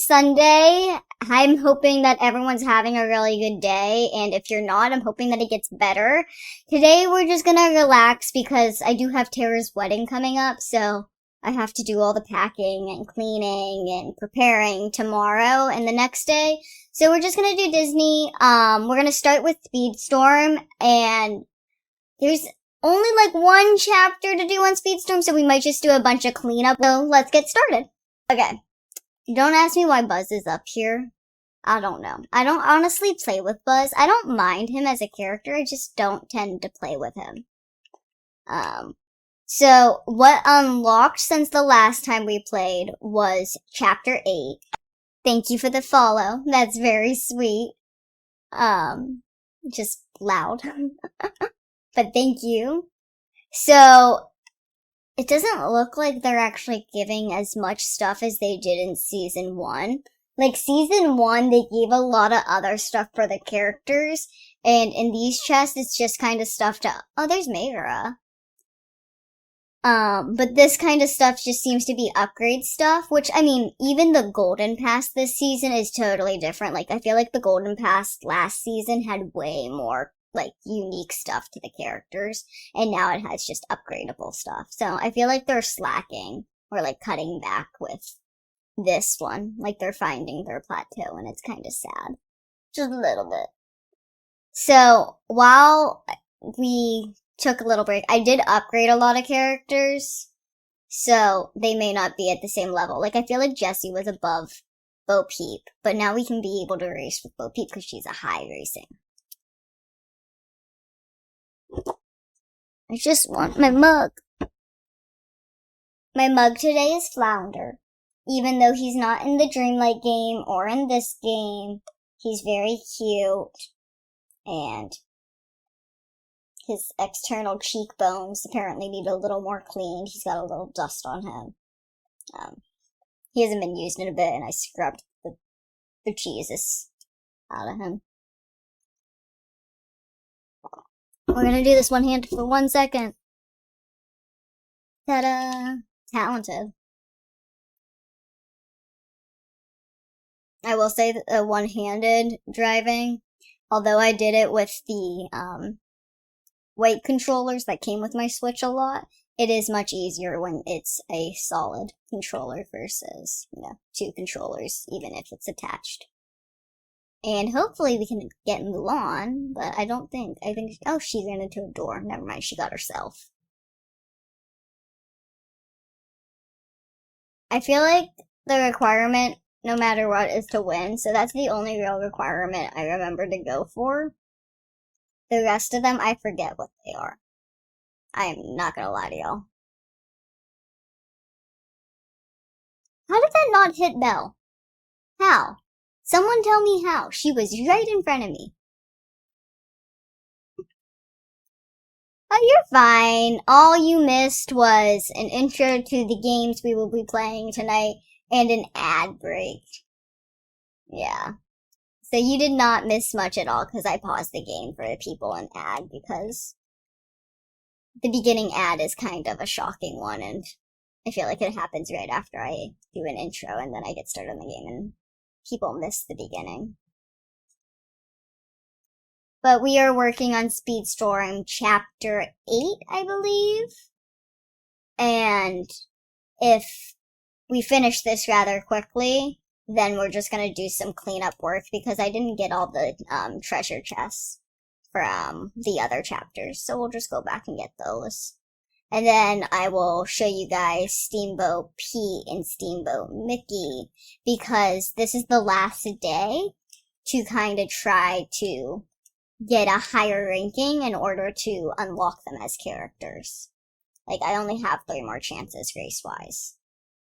Sunday. I'm hoping that everyone's having a really good day, and if you're not, I'm hoping that it gets better. Today we're just gonna relax because I do have Tara's wedding coming up, so I have to do all the packing and cleaning and preparing tomorrow and the next day. So we're just gonna do Disney. We're gonna start with Speedstorm, and there's only like one chapter to do on Speedstorm, so we might just do a bunch of cleanup. So let's get started. Okay. Don't ask me why Buzz is up here. I don't know. I don't honestly play with Buzz. I don't mind him as a character, I just don't tend to play with him. So what unlocked since the last time we played was Chapter 8. Thank you for the follow. That's very sweet. Just loud. But thank you. So, it doesn't look like they're actually giving as much stuff as they did in Season 1. Like, Season 1, they gave a lot of other stuff for the characters, and in these chests, it's just kind of stuff to— oh, there's Megara. But this kind of stuff just seems to be upgrade stuff, which, I mean, even the Golden Pass this season is totally different. Like, I feel like the Golden Pass last season had way more, like, unique stuff to the characters, and now it has just upgradable stuff. So, I feel like they're slacking, or, like, cutting back with this one. Like, they're finding their plateau, and it's kind of sad. Just a little bit. So, while we took a little break, I did upgrade a lot of characters, so they may not be at the same level. Like, I feel like Jessie was above Bo Peep, but now we can be able to race with Bo Peep because she's a high racing. I just want my mug. My mug today is Flounder. Even though he's not in the Dreamlight game or in this game, he's very cute, and his external cheekbones apparently need a little more cleaned. He's got a little dust on him. He hasn't been used in a bit, and I scrubbed the Jesus out of him. We're gonna do this one-handed for 1 second. Ta-da! Talented. I will say that one-handed driving, although I did it with the, white controllers that came with my Switch a lot, it is much easier when it's a solid controller versus, 2 controllers, even if it's attached. And hopefully we can get Mulan, but I think, oh, she ran into a door. Never mind, she got herself. I feel like the requirement, no matter what, is to win, so that's the only real requirement I remember to go for. The rest of them, I forget what they are. I'm not gonna lie to y'all. How did that not hit Belle? How? Someone tell me how. She was right in front of me. Oh, you're fine. All you missed was an intro to the games we will be playing tonight and an ad break. Yeah. So you did not miss much at all because I paused the game for the people in ad, because the beginning ad is kind of a shocking one, and I feel like it happens right after I do an intro and then I get started on the game and people miss the beginning. But we are working on Speedstorm Chapter 8, I believe. And if we finish this rather quickly, then we're just gonna do some cleanup work because I didn't get all the treasure chests from the other chapters. So we'll just go back and get those. And then I will show you guys Steamboat Pete and Steamboat Mickey, because this is the last day to kind of try to get a higher ranking in order to unlock them as characters. Like, I only have 3 more chances race-wise.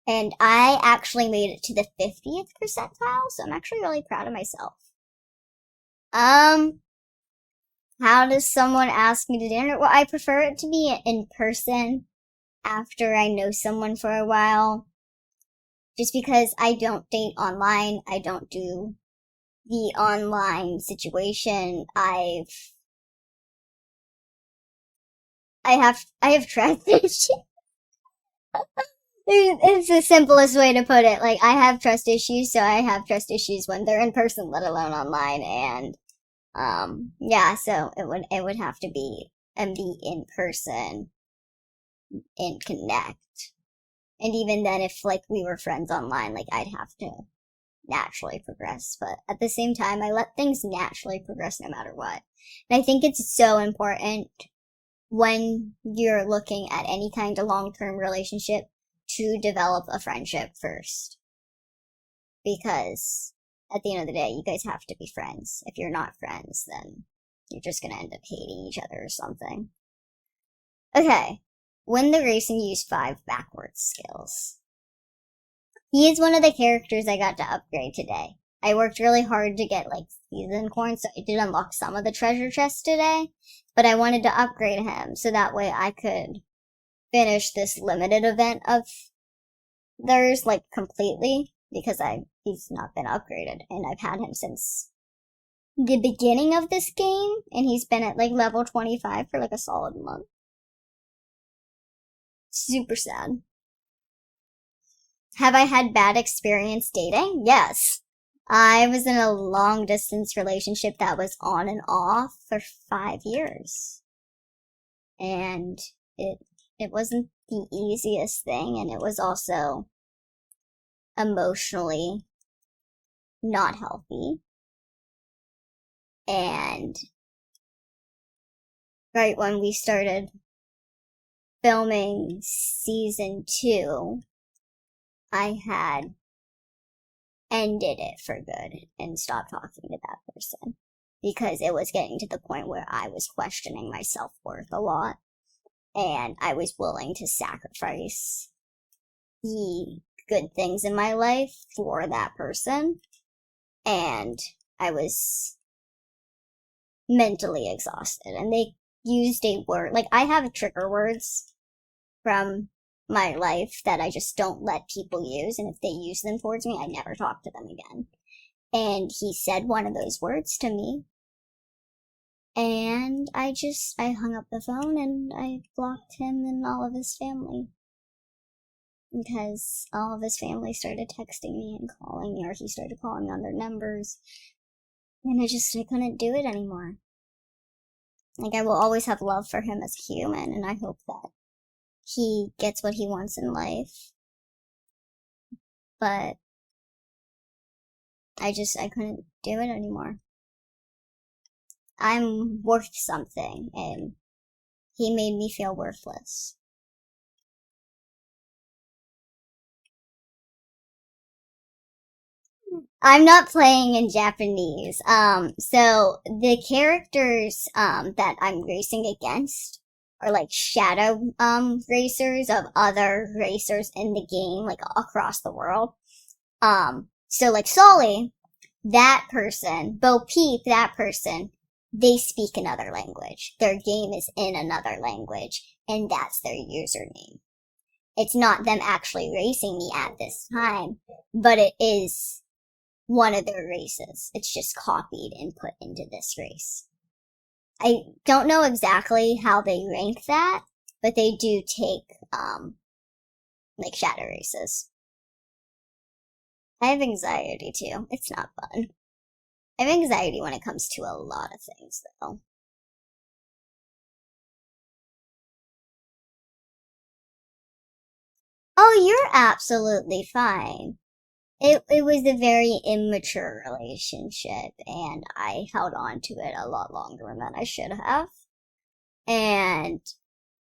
And I actually made it to the 50th percentile, so I'm actually really proud of myself. How does someone ask me to dinner? Well, I prefer it to be in person after I know someone for a while. Just because I don't date online, I don't do the online situation. I have trust issues. It's the simplest way to put it. Like, I have trust issues, so I have trust issues when they're in person, let alone online. And, yeah, so it would have to be, and be in person and connect. And even then, if, like, we were friends online, like, I'd have to naturally progress. But at the same time, I let things naturally progress no matter what. And I think it's so important when you're looking at any kind of long-term relationship to develop a friendship first. Because at the end of the day, you guys have to be friends. If you're not friends, then you're just gonna end up hating each other or something. Okay. When the racing used 5 backwards skills. He is one of the characters I got to upgrade today. I worked really hard to get, like, season coins, so I did unlock some of the treasure chests today, but I wanted to upgrade him, so that way I could finish this limited event of theirs, like, completely, because he's not been upgraded, and I've had him since the beginning of this game, and he's been at, like, level 25 for, like, a solid month. Super sad. Have I had bad experience dating? Yes. I was in a long distance relationship that was on and off for 5 years. And it wasn't the easiest thing, and it was also emotionally not healthy. And right when we started filming season 2, I had ended it for good and stopped talking to that person because it was getting to the point where I was questioning my self-worth a lot, and I was willing to sacrifice the good things in my life for that person, and I was mentally exhausted. And they used a word, like, I have trigger words from my life that I just don't let people use, and if they use them towards me, I never talk to them again. And he said one of those words to me, and I hung up the phone and I blocked him and all of his family. Because all of his family started texting me and calling me, or he started calling me on their numbers, and I couldn't do it anymore. Like, I will always have love for him as a human, and I hope that he gets what he wants in life. But I couldn't do it anymore. I'm worth something, and he made me feel worthless. I'm not playing in Japanese. So the characters, that I'm racing against are like shadow, racers of other racers in the game, like across the world. So like Sully, that person, Bo Peep, that person, they speak another language. Their game is in another language, and that's their username. It's not them actually racing me at this time, but it is one of their races. It's just copied and put into this race. I don't know exactly how they rank that, but they do take, like shadow races. I have anxiety too. It's not fun. I have anxiety when it comes to a lot of things, though. Oh, you're absolutely fine. It was a very immature relationship, and I held on to it a lot longer than I should have. And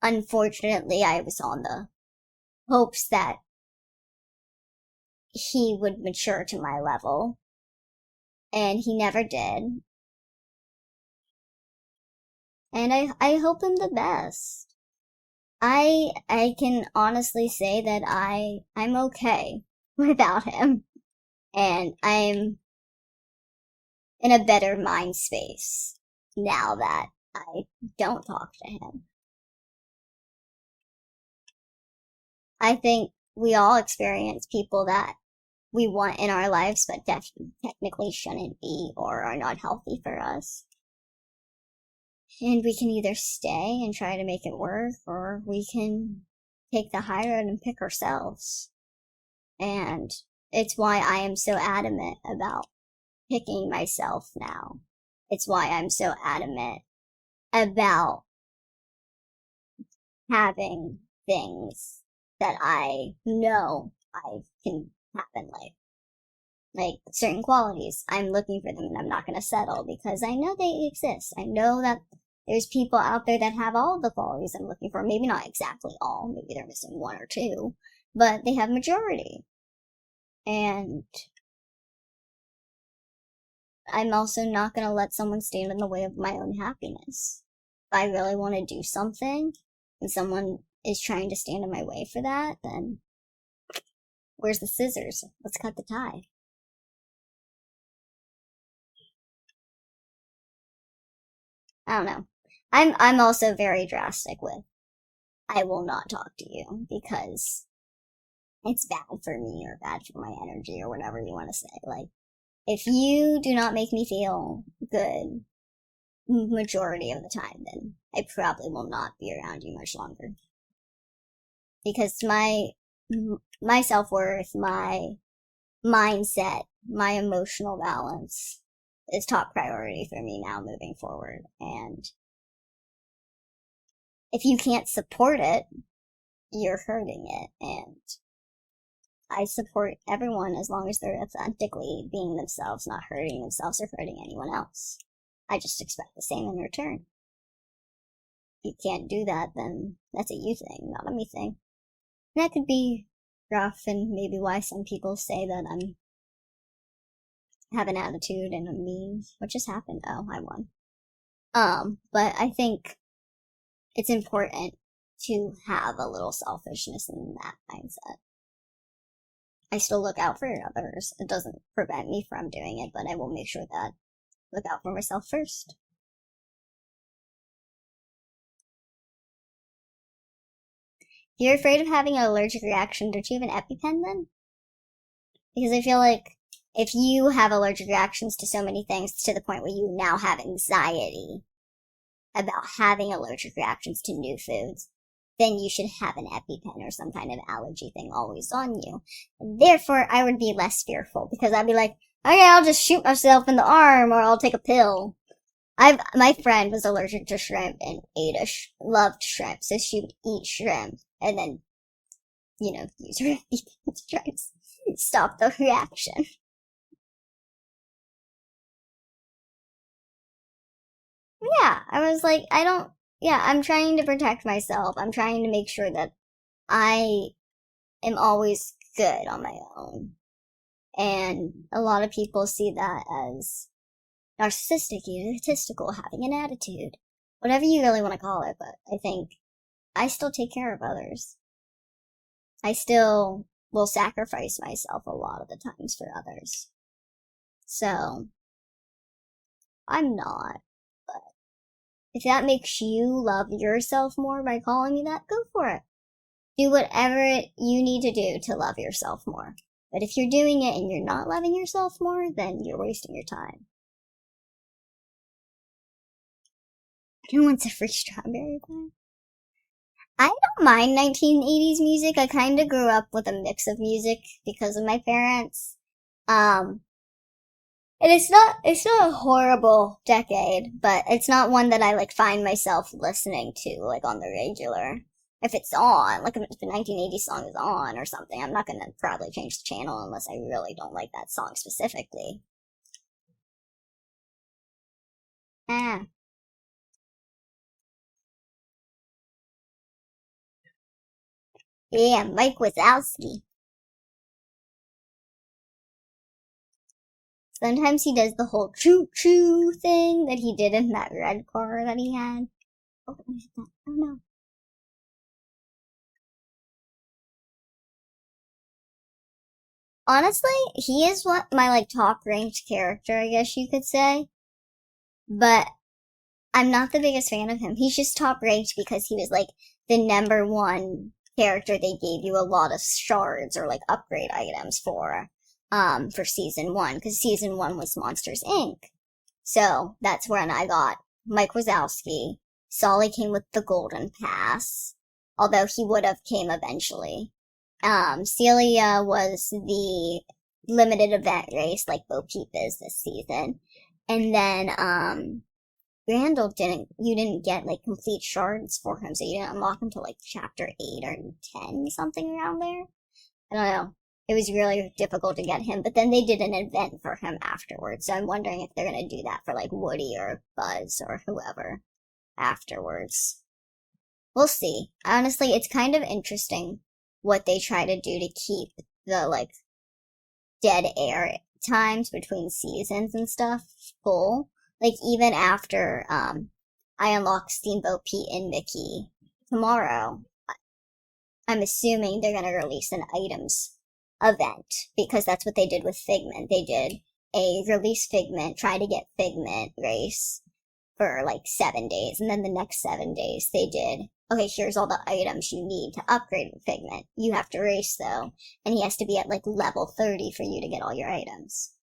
unfortunately, I was on the hopes that he would mature to my level, and he never did. And I hope him the best. I can honestly say that I'm okay without him, and I'm in a better mind space now that I don't talk to him. I think we all experience people that we want in our lives, but technically shouldn't be or are not healthy for us. And we can either stay and try to make it work, or we can take the high road and pick ourselves. And it's why I am so adamant about picking myself now. It's why I'm so adamant about having things that I know I can have in life. Like certain qualities, I'm looking for them and I'm not going to settle because I know they exist. I know that there's people out there that have all the qualities I'm looking for. Maybe not exactly all, maybe they're missing one or two, but they have majority. And I'm also not going to let someone stand in the way of my own happiness. If I really want to do something and someone is trying to stand in my way for that, then where's the scissors? Let's cut the tie. I don't know. I'm also very drastic with I will not talk to you because it's bad for me or bad for my energy or whatever you want to say. Like, if you do not make me feel good majority of the time, then I probably will not be around you much longer. Because my self-worth, my mindset, my emotional balance is top priority for me now moving forward. And if you can't support it, you're hurting it. And I support everyone as long as they're authentically being themselves, not hurting themselves or hurting anyone else. I just expect the same in return. If you can't do that, then that's a you thing, not a me thing. And that could be rough and maybe why some people say that I'm have an attitude and I'm mean. What just happened? Oh, I won. But I think it's important to have a little selfishness in that mindset. I still look out for others. It doesn't prevent me from doing it, but I will make sure that I look out for myself first. If you're afraid of having an allergic reaction, don't you have an EpiPen then? Because I feel like if you have allergic reactions to so many things to the point where you now have anxiety about having allergic reactions to new foods, then you should have an EpiPen or some kind of allergy thing always on you. And therefore, I would be less fearful because I'd be like, okay, I'll just shoot myself in the arm or I'll take a pill. My friend was allergic to shrimp and loved shrimp, so she would eat shrimp and then, use her EpiPen to try to stop the reaction. Yeah, I was like, I'm trying to protect myself. I'm trying to make sure that I am always good on my own. And a lot of people see that as narcissistic, egotistical, having an attitude, whatever you really want to call it. But I think I still take care of others. I still will sacrifice myself a lot of the times for others. So, I'm not. If that makes you love yourself more by calling me that, go for it. Do whatever you need to do to love yourself more. But if you're doing it and you're not loving yourself more, then you're wasting your time. Who wants a free strawberry pie? I don't mind 1980s music. I kind of grew up with a mix of music because of my parents. And it's not a horrible decade, but it's not one that I find myself listening to on the regular. If it's on, if the 1980s song is on or something, I'm not gonna probably change the channel unless I really don't like that song specifically. Ah. Yeah, Mike Wazowski. Sometimes he does the whole choo-choo thing that he did in that red car that he had. Oh, no. Honestly, he is my top ranked character, I guess you could say. But I'm not the biggest fan of him. He's just top ranked because he was the number one character they gave you a lot of shards or upgrade items for season 1, because season 1 was Monsters Inc. So that's when I got Mike Wazowski. Solly came with the Golden Pass. although he would have came eventually. Celia was the limited event race like Bo Peep is this season. And then, Randall you didn't get like complete shards for him, so you didn't unlock him till like chapter 8 or 10, something around there. I don't know. It was really difficult to get him, but then they did an event for him afterwards, so I'm wondering if they're gonna do that for like Woody or Buzz or whoever afterwards. We'll see. Honestly, it's kind of interesting what they try to do to keep the like dead air times between seasons and stuff full. Like even after I unlock Steamboat Pete and Mickey tomorrow, I'm assuming they're gonna release an items event because that's what they did with Figment. They did a release Figment, try to get Figment race for like 7 days, and then the next 7 days they did, okay, here's all the items you need to upgrade Figment. You have to race though, and he has to be at like level 30 for you to get all your items.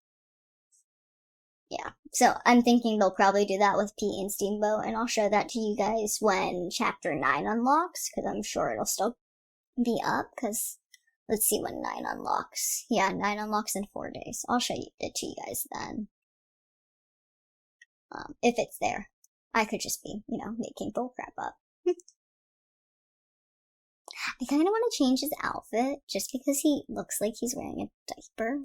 Yeah, so I'm thinking they'll probably do that with Pete and Steamboat, and I'll show that to you guys when chapter 9 unlocks, because I'm sure it'll still be up, because let's see when 9 unlocks. Yeah, 9 unlocks in 4 days. I'll show it to you guys then. If it's there. I could just be, making bullcrap up. I kind of want to change his outfit just because he looks like he's wearing a diaper.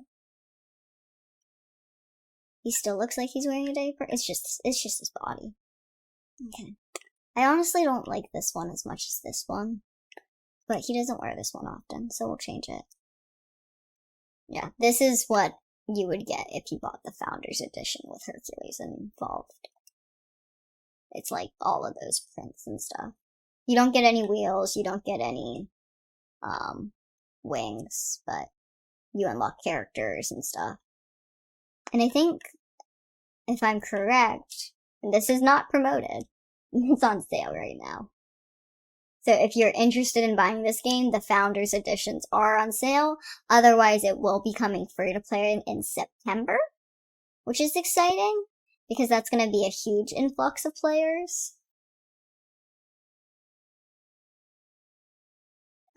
He still looks like he's wearing a diaper. It's just his body. Okay. I honestly don't like this one as much as this one, but he doesn't wear this one often, so we'll change it. Yeah, this is what you would get if you bought the Founders Edition with Hercules involved. It's like all of those prints and stuff. You don't get any wheels, you don't get any wings, but you unlock characters and stuff. And I think, if I'm correct, and this is not promoted, it's on sale right now. So if you're interested in buying this game, the Founders Editions are on sale. Otherwise, it will be coming free to play in September, which is exciting, because that's going to be a huge influx of players.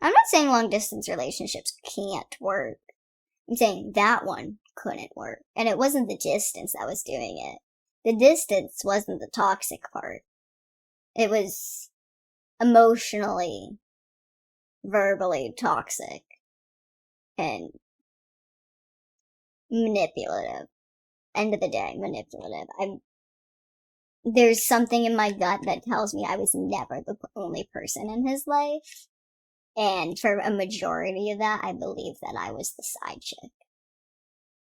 I'm not saying long-distance relationships can't work. I'm saying that one couldn't work. And it wasn't the distance that was doing it. The distance wasn't the toxic part. It was emotionally, verbally toxic and manipulative. End of the day, manipulative. There's something in my gut that tells me I was never the only person in his life. And for a majority of that, I believe that I was the side chick.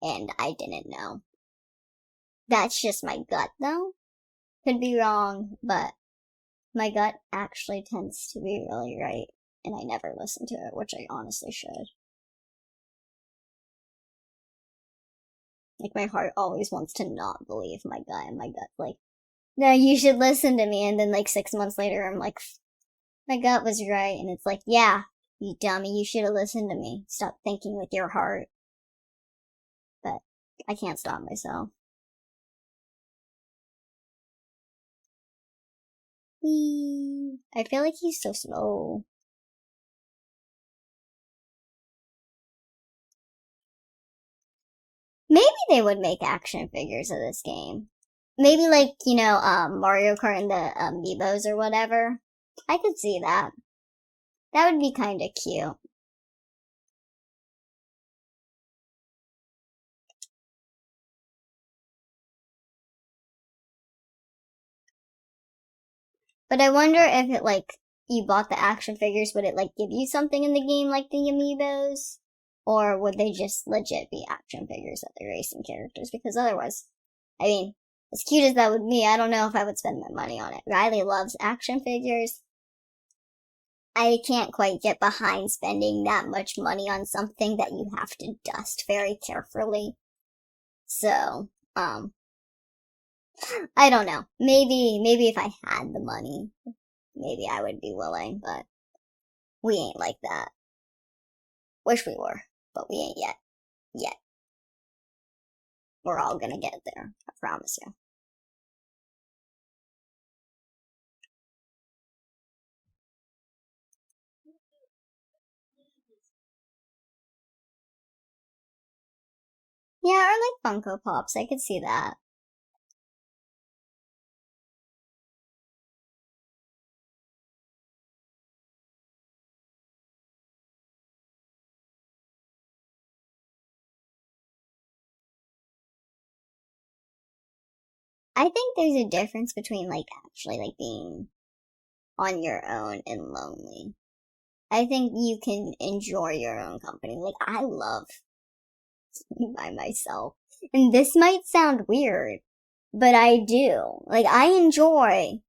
And I didn't know. That's just my gut, though. Could be wrong, but my gut actually tends to be really right. And I never listen to it, which I honestly should. Like, my heart always wants to not believe my gut, and my gut's like, no, you should listen to me. And then, like, 6 months later, I'm like, my gut was right. And it's like, yeah, you dummy, you should have listened to me. Stop thinking with your heart. But I can't stop myself. Whee! I feel like he's so slow. Maybe they would make action figures of this game. Maybe like, Mario Kart and the Amiibos or whatever. I could see that. That would be kinda cute. But I wonder if it, like, you bought the action figures, would it, like, give you something in the game like the Amiibos? Or would they just legit be action figures of the racing characters? Because otherwise, I mean, as cute as that would be, I don't know if I would spend my money on it. Riley loves action figures. I can't quite get behind spending that much money on something that you have to dust very carefully. So, I don't know. Maybe if I had the money, maybe I would be willing, but we ain't like that. Wish we were, but we ain't yet. Yet. We're all gonna get there, I promise you. like Funko Pops. I could see that. I think there's a difference between like actually like being on your own and lonely. I think you can enjoy your own company. Like I love being by myself. And this might sound weird, but I do. Like I enjoy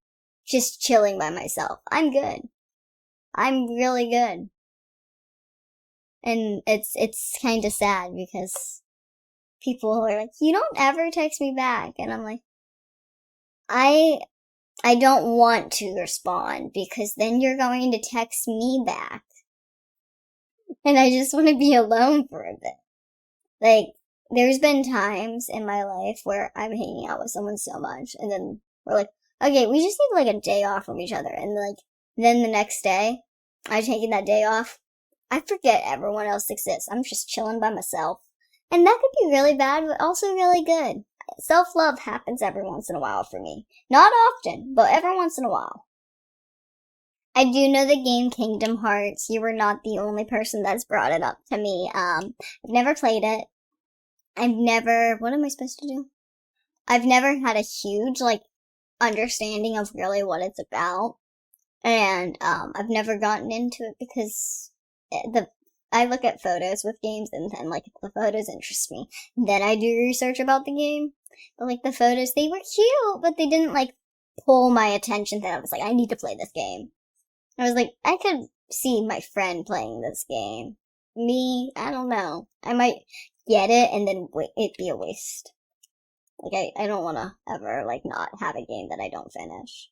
just chilling by myself. I'm good. I'm really good. And it's kind of sad because people are like, "You don't ever text me back." And I'm like, "I I don't want to respond because then you're going to text me back. And I just want to be alone for a bit." Like, there's been times in my life where I'm hanging out with someone so much, and then we're like, okay, we just need like a day off from each other. And like, then the next day, I'm taking that day off. I forget everyone else exists. I'm just chilling by myself. And that could be really bad, but also really good. Self love happens every once in a while for me. Not often, but every once in a while. I do know the game Kingdom Hearts. You were not the only person that's brought it up to me. I've never played it. I've never, what am I supposed to do? I've never had a huge, like, understanding of really what it's about. And, I've never gotten into it because I look at photos with games and then, like, the photos interest me. Then I do research about the game. But, like, the photos, they were cute, but they didn't, like, pull my attention that I was like, I need to play this game. I was like, I could see my friend playing this game. Me, I don't know. I might get it and then it'd be a waste. Like, I don't want to ever, like, not have a game that I don't finish.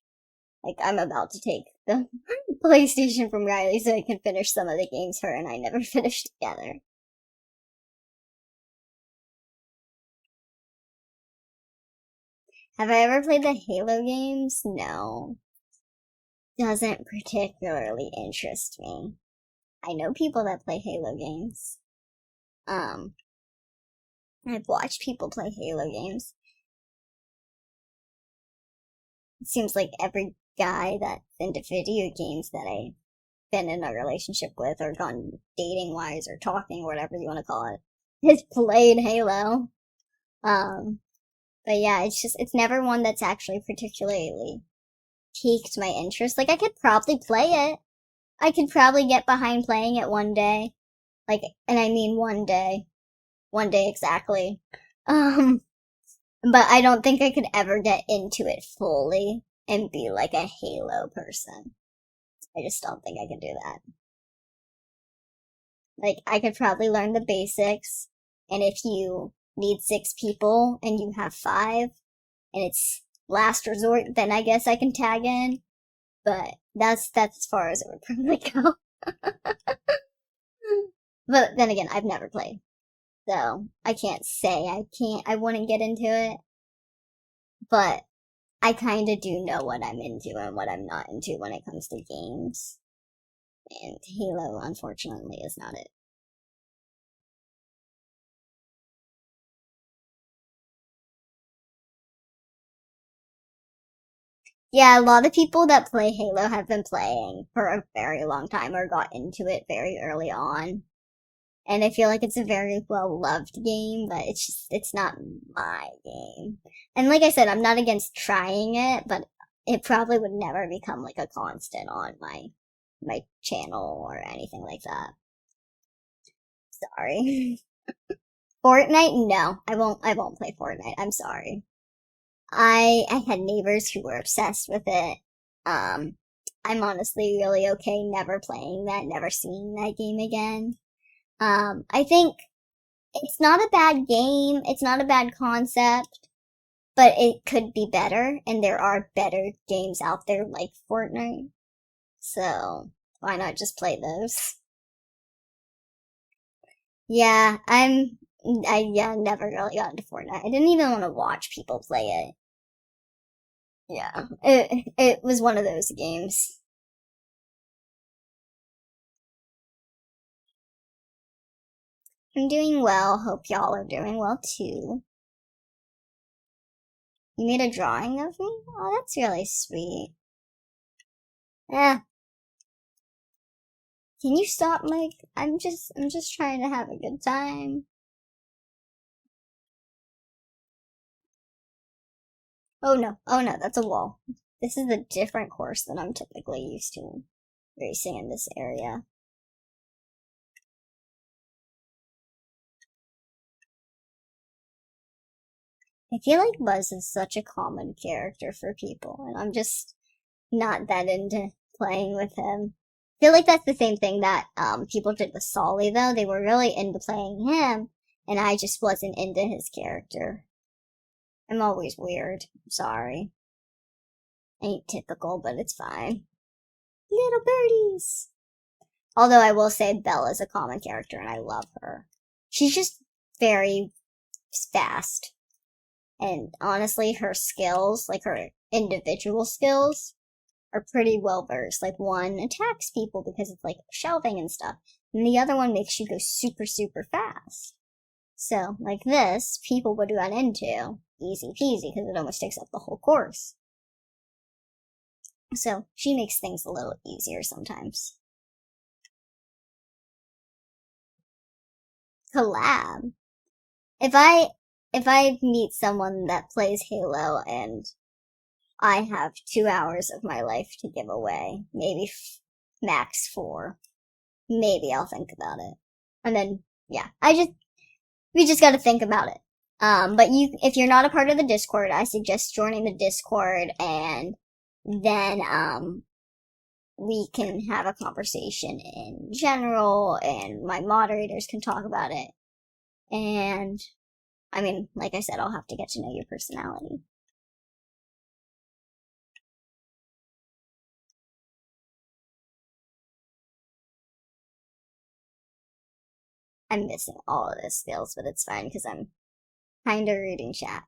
Like, I'm about to take the PlayStation from Riley so I can finish some of the games her and I never finished together. Have I ever played the Halo games? No. Doesn't particularly interest me. I know people that play Halo games. Um, I've watched people play Halo games. It seems like every guy that's into video games that I've been in a relationship with or gone dating wise or talking or whatever you want to call it has played Halo. Um, but yeah, it's never one that's actually particularly piqued my interest. Like I could probably play it. I could probably get behind playing it one day. Like, and I mean one day exactly. Um, but I don't think I could ever get into it fully and be like a Halo person. I just don't think I can do that. Like, I could probably learn the basics, and if you need 6 people and you have 5, and it's last resort, then I guess I can tag in. But that's as far as it would probably go. But then again, I've never played. So I can't say I wouldn't get into it, but I kind of do know what I'm into and what I'm not into when it comes to games. And Halo, unfortunately, is not it. Yeah, a lot of people that play Halo have been playing for a very long time or got into it very early on. And I feel like it's a very well loved game, but it's not my game. And like I said, I'm not against trying it, but it probably would never become like a constant on my channel or anything like that. Sorry. Fortnite? No, I won't play Fortnite. I'm sorry. I had neighbors who were obsessed with it. Um, I'm honestly really okay never playing that, never seeing that game again. I think it's not a bad game. It's not a bad concept, but it could be better, and there are better games out there like Fortnite. So why not just play those? Yeah, I never really got into Fortnite. I didn't even want to watch people play it. Yeah, it was one of those games. I'm doing well. Hope y'all are doing well too. You made a drawing of me? Oh, that's really sweet. Yeah. Can you stop, Mike? I'm just trying to have a good time. Oh no, that's a wall. This is a different course than I'm typically used to racing in this area. I feel like Buzz is such a common character for people, and I'm just not that into playing with him. I feel like that's the same thing that people did with Solly, though. They were really into playing him, and I just wasn't into his character. I'm always weird. I'm sorry. Ain't typical, but it's fine. Little birdies! Although I will say Bella's a common character, and I love her. She's just very fast. And honestly, her skills, like her individual skills, are pretty well versed. Like one attacks people because it's like shelving and stuff, and the other one makes you go super, super fast. So, like this, people would run into easy peasy because it almost takes up the whole course. So, she makes things a little easier sometimes. Collab. If I meet someone that plays Halo and I have 2 hours of my life to give away, maybe max 4, maybe I'll think about it. And then, yeah, we just gotta think about it. But if you're not a part of the Discord, I suggest joining the Discord, and then, we can have a conversation in general, and my moderators can talk about it. And, I mean, like I said, I'll have to get to know your personality. I'm missing all of this skills, but it's fine because I'm kinda reading chat.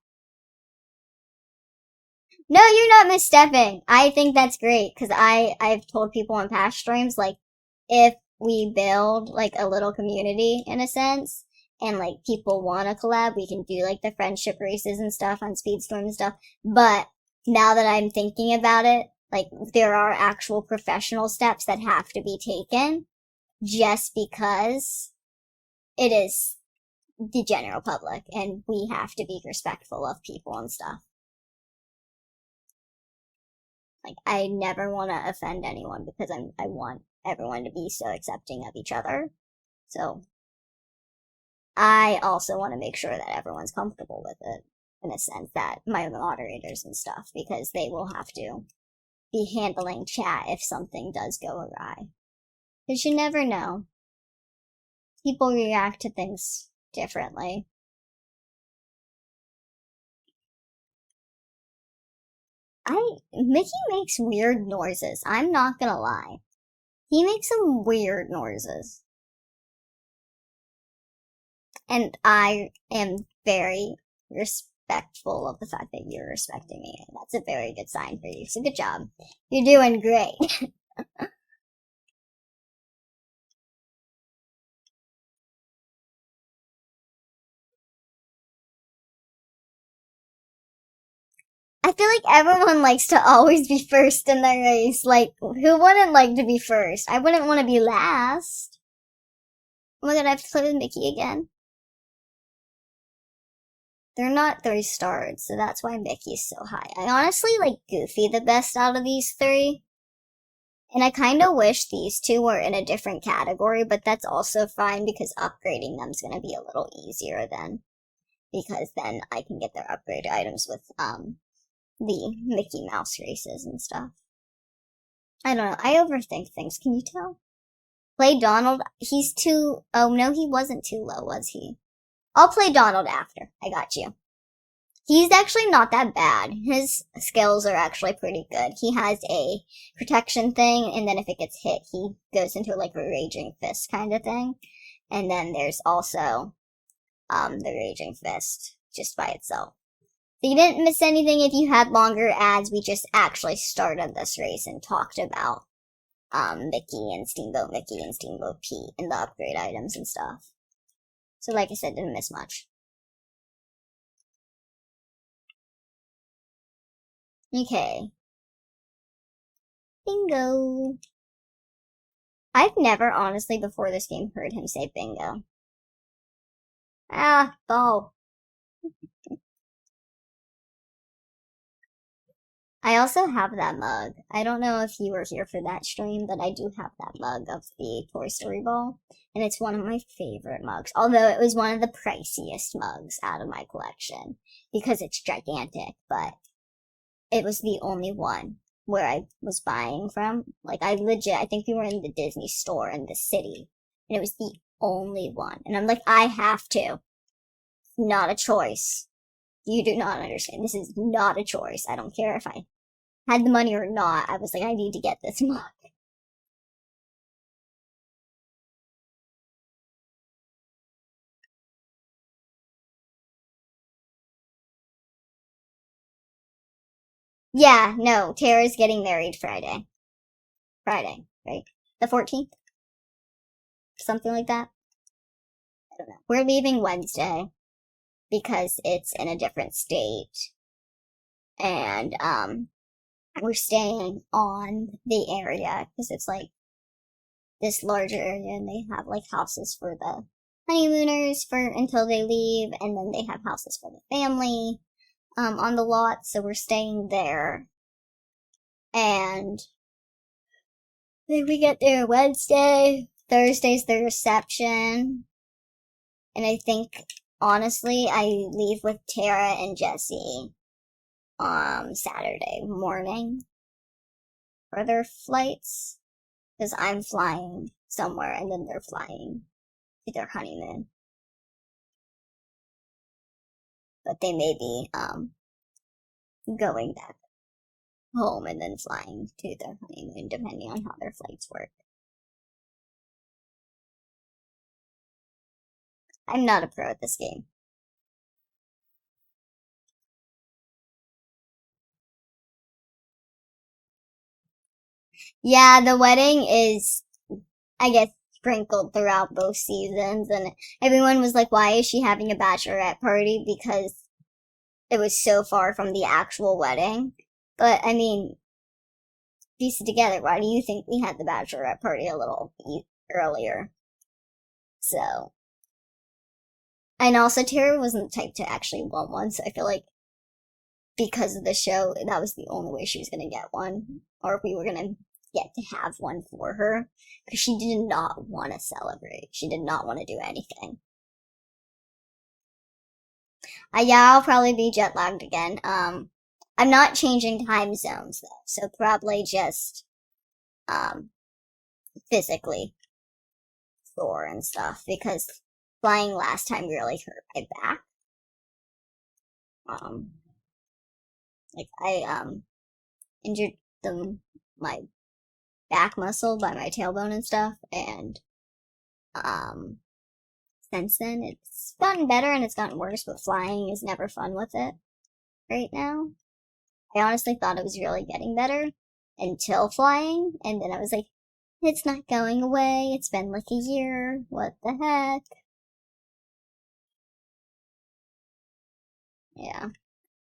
No, you're not misstepping. I think that's great because I've told people in past streams, like, if we build like a little community in a sense, and like people want to collab, we can do like the friendship races and stuff on Speedstorm and stuff. But now that I'm thinking about it, like there are actual professional steps that have to be taken just because it is the general public and we have to be respectful of people and stuff. Like, I never want to offend anyone because I want everyone to be so accepting of each other. So, I also want to make sure that everyone's comfortable with it, in a sense, that my moderators and stuff, because they will have to be handling chat if something does go awry. Because you never know. People react to things differently. Mickey makes weird noises. I'm not gonna lie. He makes some weird noises. And I am very respectful of the fact that you're respecting me. That's a very good sign for you. So good job. You're doing great. I feel like everyone likes to always be first in the race. Like, who wouldn't like to be first? I wouldn't want to be last. Oh my god, I have to play with Mickey again. They're not 3 stars, so that's why Mickey's so high. I honestly like Goofy the best out of these 3. And I kinda wish these 2 were in a different category, but that's also fine because upgrading them's gonna be a little easier then. Because then I can get their upgrade items with, the Mickey Mouse races and stuff. I don't know. I overthink things. Can you tell? Play Donald. He's too. Oh no, he wasn't too low, was he? I'll play Donald after. I got you. He's actually not that bad. His skills are actually pretty good. He has a protection thing, and then if it gets hit, he goes into like a Raging Fist kind of thing. And then there's also the Raging Fist just by itself. So you didn't miss anything if you had longer ads. We just actually started this race and talked about Mickey and Steamboat Mickey and Steamboat Pete and the upgrade items and stuff. So like I said, didn't miss much. Okay. Bingo. I've never honestly before this game heard him say bingo. Ah, ball. I also have that mug. I don't know if you were here for that stream, but I do have that mug of the Toy Story ball, and it's one of my favorite mugs. Although it was one of the priciest mugs out of my collection because it's gigantic, but it was the only one where I was buying from. Like I think we were in the Disney store in the city, and it was the only one. And I'm like, I have to. Not a choice. You do not understand. This is not a choice. I don't care if I had the money or not. I was like, I need to get this mug. Yeah, no, Tara's getting married Friday. Friday, right? The 14th? Something like that? I don't know. We're leaving Wednesday because it's in a different state. And, we're staying on the area because it's like this larger area and they have like houses for the honeymooners for until they leave, and then they have houses for the family on the lot, so we're staying there. And then we get there Wednesday. Thursday's the reception. And I think, honestly, I leave with Tara and Jesse Saturday morning for their flights. Because I'm flying somewhere and then they're flying to their honeymoon. But they may be going back home and then flying to their honeymoon, depending on how their flights work. I'm not a pro at this game. Yeah, the wedding is, I guess, sprinkled throughout both seasons, and everyone was like, why is she having a bachelorette party? Because it was so far from the actual wedding. But, I mean, piece it together, why do you think we had the bachelorette party a little earlier? So, and also Tara wasn't the type to actually want one, so I feel like because of the show, that was the only way she was gonna get one, or if we were gonna get to have one for her, because she did not want to celebrate. She did not want to do anything. Yeah, I'll probably be jet lagged again. I'm not changing time zones though, so probably just um physically sore and stuff because flying last time really hurt my back. Um, like I injured my back muscle by my tailbone and stuff, and um since then it's gotten better and it's gotten worse, but flying is never fun with it right now. I honestly thought it was really getting better until flying, and then I was like, it's not going away. It's been like a year. What the heck? Yeah.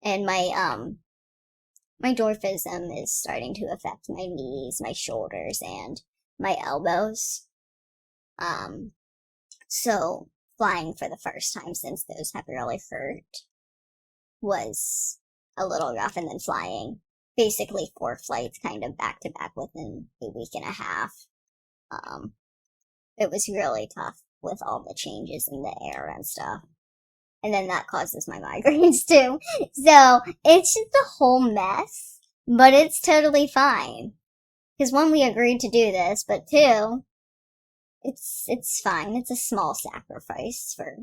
And my dwarfism is starting to affect my knees, my shoulders, and my elbows. So flying for the first time since those have really hurt was a little rough, and then flying basically 4 flights kind of back to back within a week and a half. It was really tough with all the changes in the air and stuff. And then that causes my migraines too. So it's just a whole mess, but it's totally fine. Because one, we agreed to do this, but two, it's fine. It's a small sacrifice for,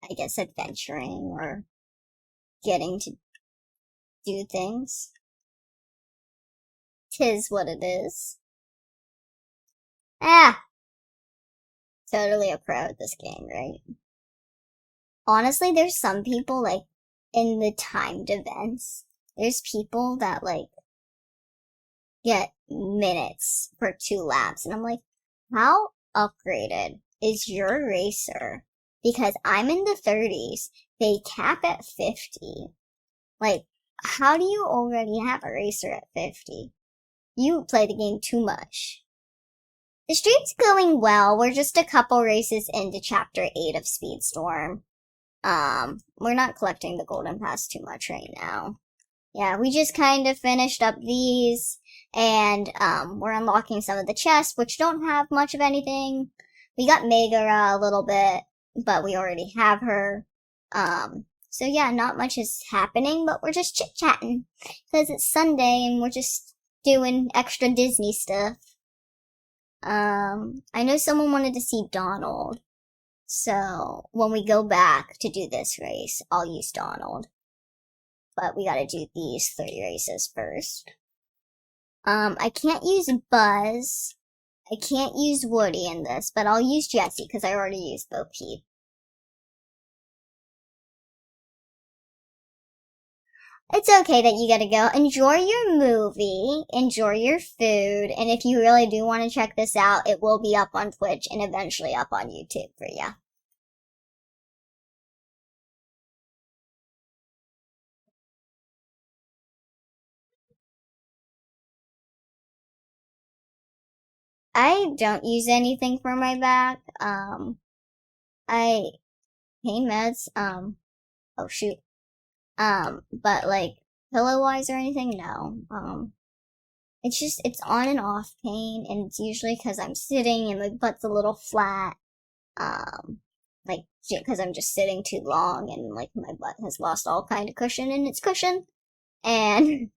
I guess, adventuring or getting to do things. 'Tis what it is. Ah, totally a pro at this game, right? Honestly, there's some people, like, in the timed events, there's people that, like, get minutes for 2 laps, and I'm like, how upgraded is your racer because I'm in the 30s. They cap at 50. Like, how do you already have a racer at 50? You play the game too much. The stream's going well. We're just a couple races into Chapter 8 of Speedstorm. We're not collecting the Golden Pass too much right now. Yeah, we just kind of finished up these, and, we're unlocking some of the chests, which don't have much of anything. We got Megara a little bit, but we already have her. So yeah, not much is happening, but we're just chit-chatting, because it's Sunday, and we're just doing extra Disney stuff. I know someone wanted to see Donald, so when we go back to do this race, I'll use Donald. But we gotta do these 3 races first. I can't use Buzz. I can't use Woody in this, but I'll use Jessie because I already used Bo Peep. It's okay that you gotta go. Enjoy your movie, enjoy your food, and if you really do want to check this out, it will be up on Twitch and eventually up on YouTube for you. I don't use anything for my back. I pain meds. Oh shoot. But like pillow wise or anything, no. It's on and off pain, and it's usually because I'm sitting and my butt's a little flat. Like because I'm just sitting too long, and like my butt has lost all kind of cushion in its cushion, and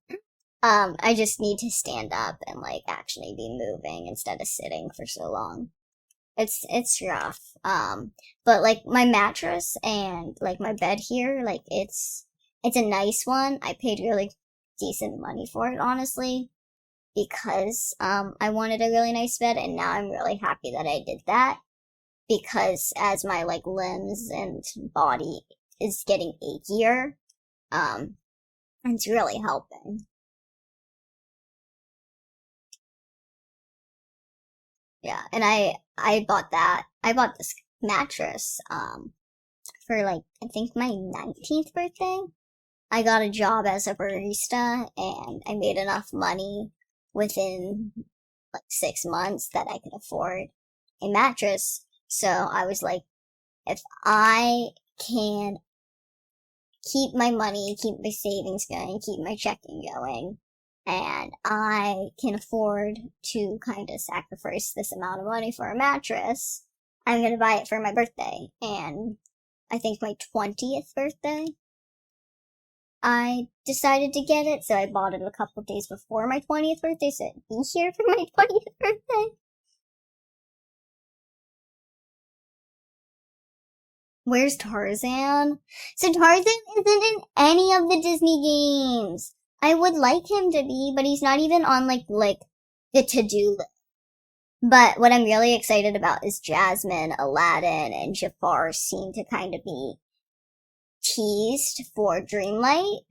I just need to stand up and like actually be moving instead of sitting for so long. It's rough. But like my mattress and like my bed here, like it's a nice one. I paid really decent money for it, honestly, because I wanted a really nice bed, and now I'm really happy that I did that, because as my like limbs and body is getting achier, it's really helping. Yeah, and I bought that. I bought this mattress for like I think my 19th birthday. I got a job as a barista, and I made enough money within like 6 months that I could afford a mattress. So I was like, if I can keep my money, keep my savings going, keep my checking going, and I can afford to kind of sacrifice this amount of money for a mattress, I'm gonna buy it for my birthday. And I think my 20th birthday, I decided to get it, so I bought it a couple of days before my 20th birthday, so it'd be here for my 20th birthday. Where's Tarzan? So Tarzan isn't in any of the Disney games. I would like him to be, but he's not even on like the to-do list. But what I'm really excited about is Jasmine, Aladdin, and Jafar seem to kind of be teased for Dreamlight.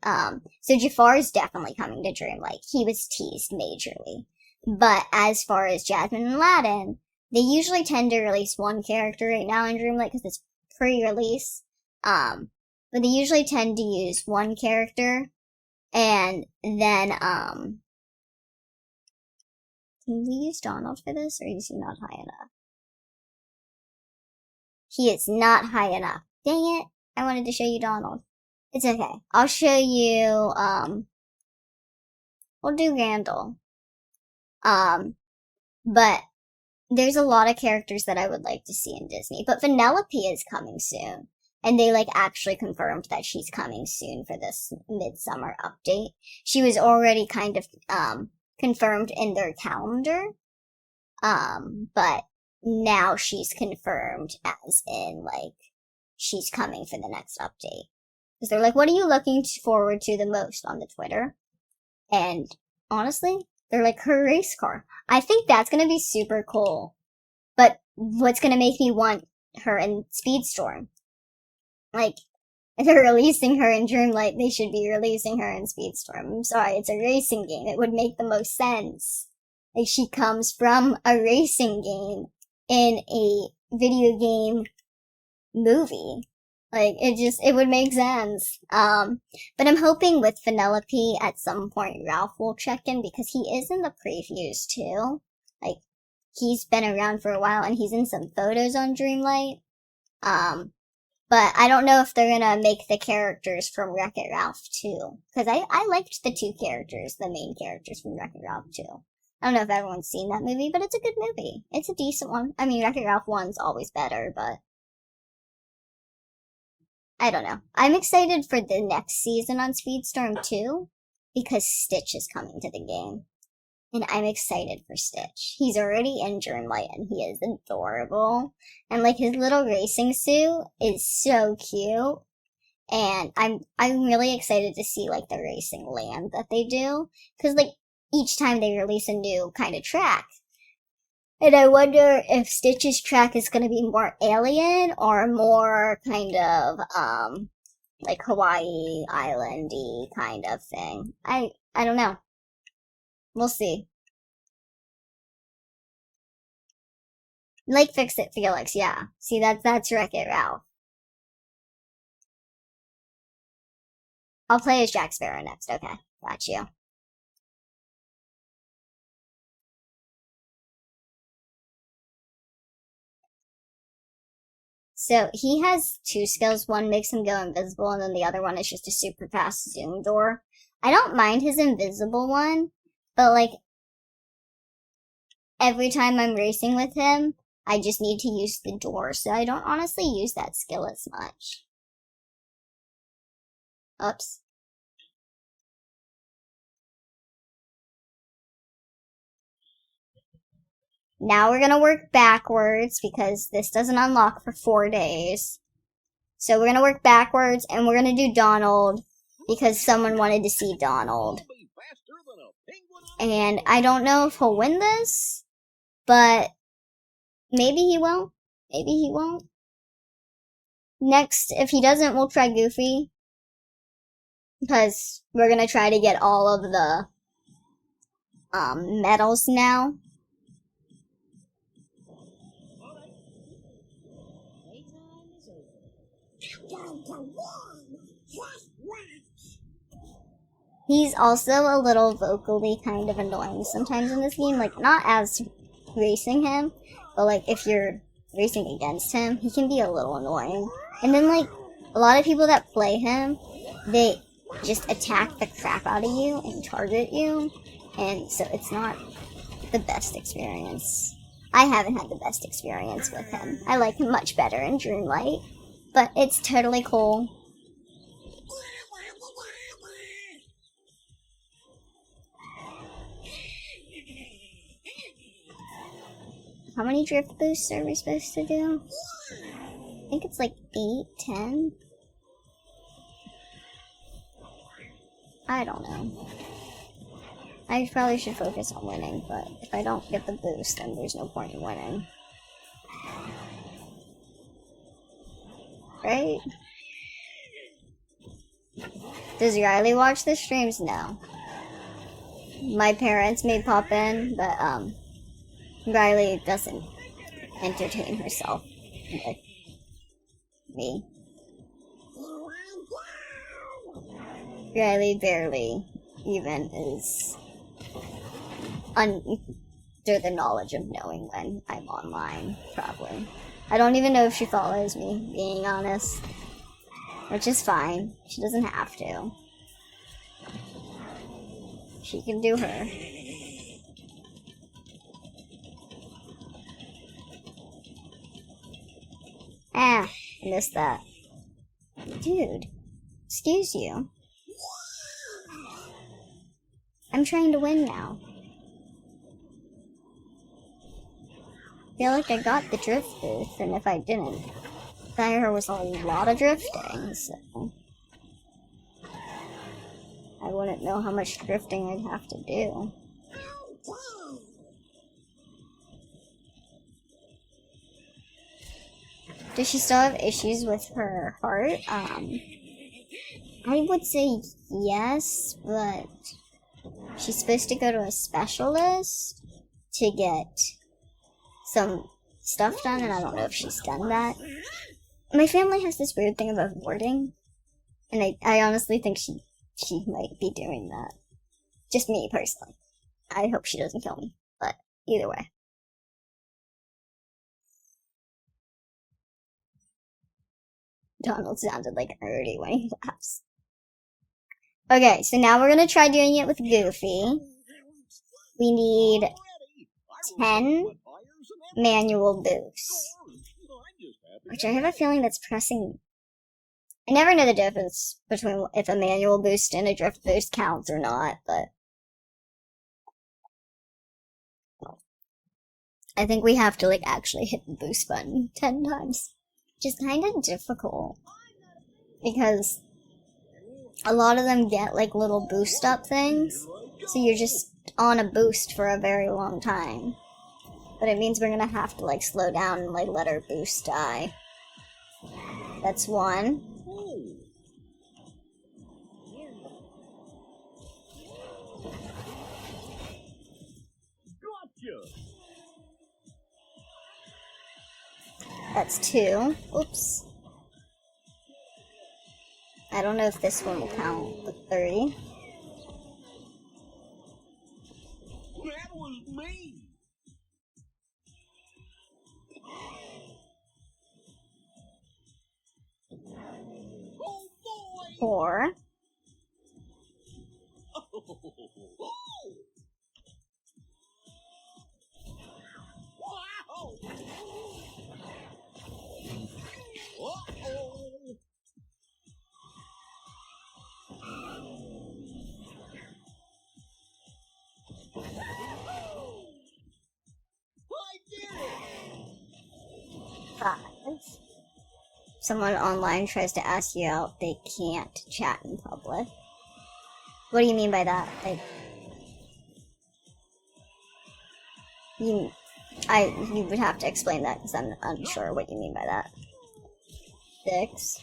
So Jafar is definitely coming to Dreamlight. He was teased majorly. But as far as Jasmine and Aladdin, they usually tend to release one character right now in Dreamlight because it's pre-release. But they usually tend to use one character, and then, can we use Donald for this, or is he not high enough? He is not high enough. Dang it. I wanted to show you Donald. It's okay. I'll show you, we'll do Randall. But there's a lot of characters that I would like to see in Disney. But Vanellope is coming soon. And they like actually confirmed that she's coming soon for this midsummer update. She was already kind of, confirmed in their calendar. But now she's confirmed as in like, she's coming for the next update. Because they're like, what are you looking forward to the most on the Twitter? And honestly, they're like, her race car. I think that's gonna be super cool. But what's gonna make me want her in Speedstorm? Like, if they're releasing her in Dreamlight, they should be releasing her in Speedstorm. I'm sorry, it's a racing game. It would make the most sense. Like, she comes from a racing game in a video game movie. Like, it would make sense. But I'm hoping with Vanellope at some point Ralph will check in because he is in the previews too. Like, he's been around for a while and he's in some photos on Dreamlight. But I don't know if they're gonna make the characters from Wreck-It Ralph too. Cause I liked the two characters, the main characters from Wreck-It Ralph too. I don't know if everyone's seen that movie, but it's a good movie. It's a decent one. I mean, Wreck-It Ralph 1's always better, but I don't know. I'm excited for the next season on Speedstorm 2 because Stitch is coming to the game. And I'm excited for Stitch. He's already in Dreamlight and he is adorable. And like his little racing suit is so cute. And I'm really excited to see like the racing land that they do. Cause like each time they release a new kind of track. And I wonder if Stitch's track is gonna be more alien or more kind of, like Hawaii Island-y kind of thing. I don't know. We'll see. Like Fix-It Felix, yeah. See, that's Wreck-It Ralph. I'll play as Jack Sparrow next, okay. Got you. So he has two skills. One makes him go invisible, and then the other one is just a super fast zoom door. I don't mind his invisible one, but like every time I'm racing with him, I just need to use the door, so I don't honestly use that skill as much. Oops. Now we're gonna work backwards because this doesn't unlock for 4 days. So we're gonna work backwards and we're gonna do Donald because someone wanted to see Donald. And I don't know if he'll win this, but maybe he won't. Maybe he won't. Next, if he doesn't, we'll try Goofy. Because we're gonna try to get all of the medals now. He's also a little vocally kind of annoying sometimes in this game, like not as racing him, but like if you're racing against him, he can be a little annoying. And then like a lot of people that play him, they just attack the crap out of you and target you, and so it's not the best experience. I haven't had the best experience with him. I like him much better in Dreamlight, but it's totally cool. How many drift boosts are we supposed to do? I think it's like 8, 10. I don't know. I probably should focus on winning, but if I don't get the boost, then there's no point in winning. Right? Does Riley watch the streams? No. My parents may pop in, but Riley doesn't entertain herself with me. Riley barely even is under the knowledge of knowing when I'm online, probably. I don't even know if she follows me, being honest. Which is fine. She doesn't have to. She can do her. Ah, I missed that. Dude, excuse you. I'm trying to win now. I feel like I got the drift boost, and if I didn't, there was a lot of drifting, so I wouldn't know how much drifting I'd have to do. Does she still have issues with her heart? I would say yes, but she's supposed to go to a specialist to get some stuff done, and I don't know if she's done that. my family has this weird thing about hoarding, and I honestly think she might be doing that. Just me, personally. I hope she doesn't kill me, but either way. Donald sounded like Ernie when he laughs. Okay, so now we're gonna try doing it with Goofy. We need 10 manual boosts. Which I have a feeling that's pressing... I never know the difference between if a manual boost and a drift boost counts or not, but... I think we have to, like, actually hit the boost button 10 times. Which is kind of difficult. Because a lot of them get, like, little boost up things. So you're just on a boost for a very long time. But it means we're gonna have to, like, slow down and, like, let our boost die. That's one. That's two. Oops. I don't know if this one will count with 30. That was me. 4. Someone online tries to ask you out, they can't chat in public. What do you mean by that? Like, you would have to explain that because I'm unsure what you mean by that. 6.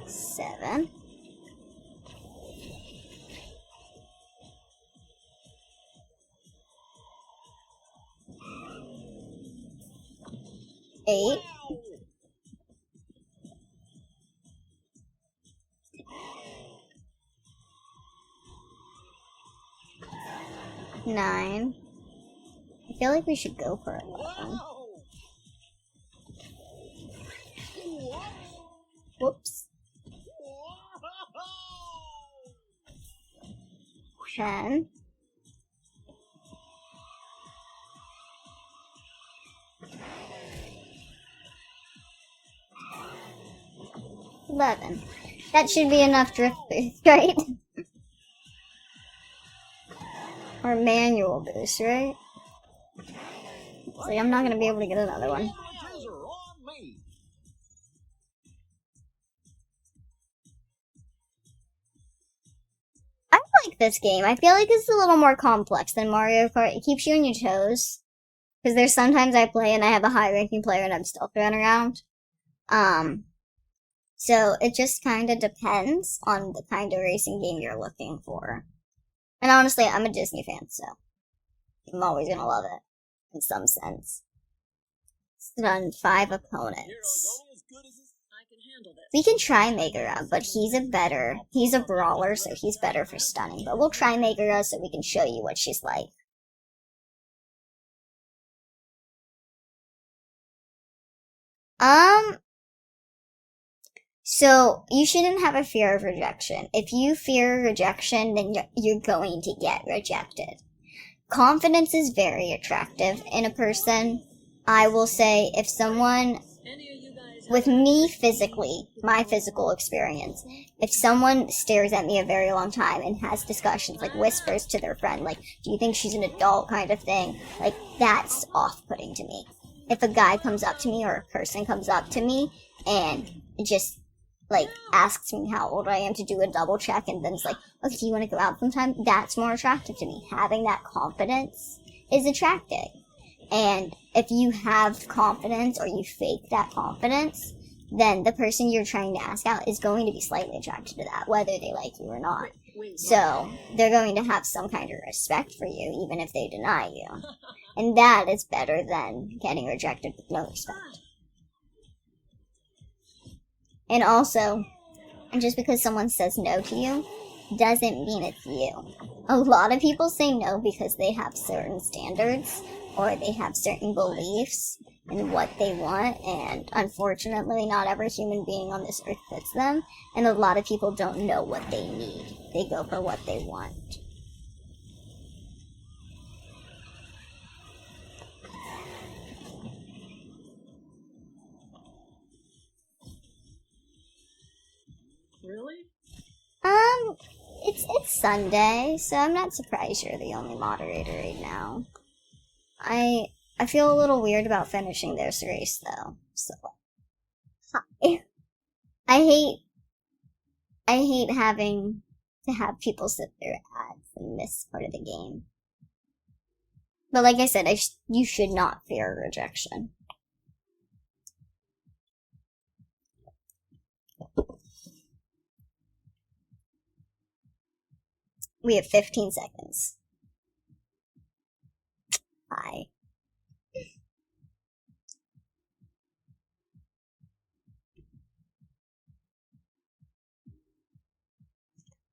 Seven. 8. 9. I feel like we should go for 11. Whoops. 10. 11. That should be enough drift boost, right? Or manual boost, right? So I'm not gonna be able to get another one. I like this game. I feel like it's a little more complex than Mario Kart. It keeps you on your toes. Because there's sometimes I play and I have a high-ranking player and I'm still throwing around. So it just kind of depends on the kind of racing game you're looking for. And honestly, I'm a Disney fan, so I'm always gonna love it, in some sense. It's done 5 opponents. We can try Megara, but he's a brawler, so he's better for stunning. But we'll try Megara so we can show you what she's like. So, you shouldn't have a fear of rejection. If you fear rejection, then you're going to get rejected. Confidence is very attractive in a person. I will say, if someone, with me physically, my physical experience, if someone stares at me a very long time and has discussions, like whispers to their friend, like, do you think she's an adult kind of thing, like, that's off-putting to me. If a guy comes up to me or a person comes up to me and just, like, asks me how old I am to do a double check and then it's like, okay, do you want to go out sometime? That's more attractive to me. Having that confidence is attractive. And if you have confidence or you fake that confidence, then the person you're trying to ask out is going to be slightly attracted to that, whether they like you or not. So they're going to have some kind of respect for you, even if they deny you. And that is better than getting rejected with no respect. And also, just because someone says no to you, doesn't mean it's you. A lot of people say no because they have certain standards, or they have certain beliefs in what they want, and unfortunately not every human being on this earth fits them, and a lot of people don't know what they need. They go for what they want. Really? It's Sunday, so I'm not surprised you're the only moderator right now. I feel a little weird about finishing this race, though. So, hi. I hate having to have people sit through ads and miss part of the game. But like I said, you should not fear rejection. We have 15 seconds. Hi.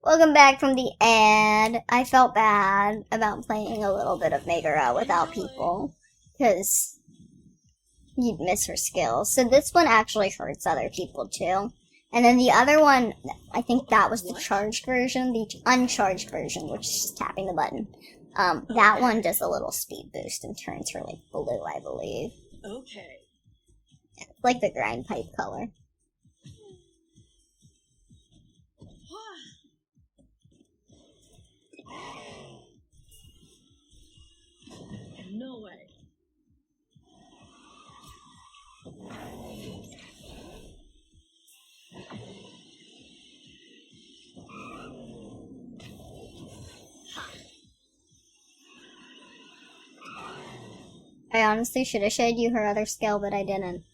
Welcome back from the ad. I felt bad about playing a little bit of Megara without people, because you'd miss her skills. So this one actually hurts other people too. And then the other one, I think that was the charged version, the uncharged version, which is just tapping the button. That one does a little speed boost and turns her like blue, I believe. Okay. It's like the grind pipe color. No way. I honestly should have showed you her other skill, but I didn't.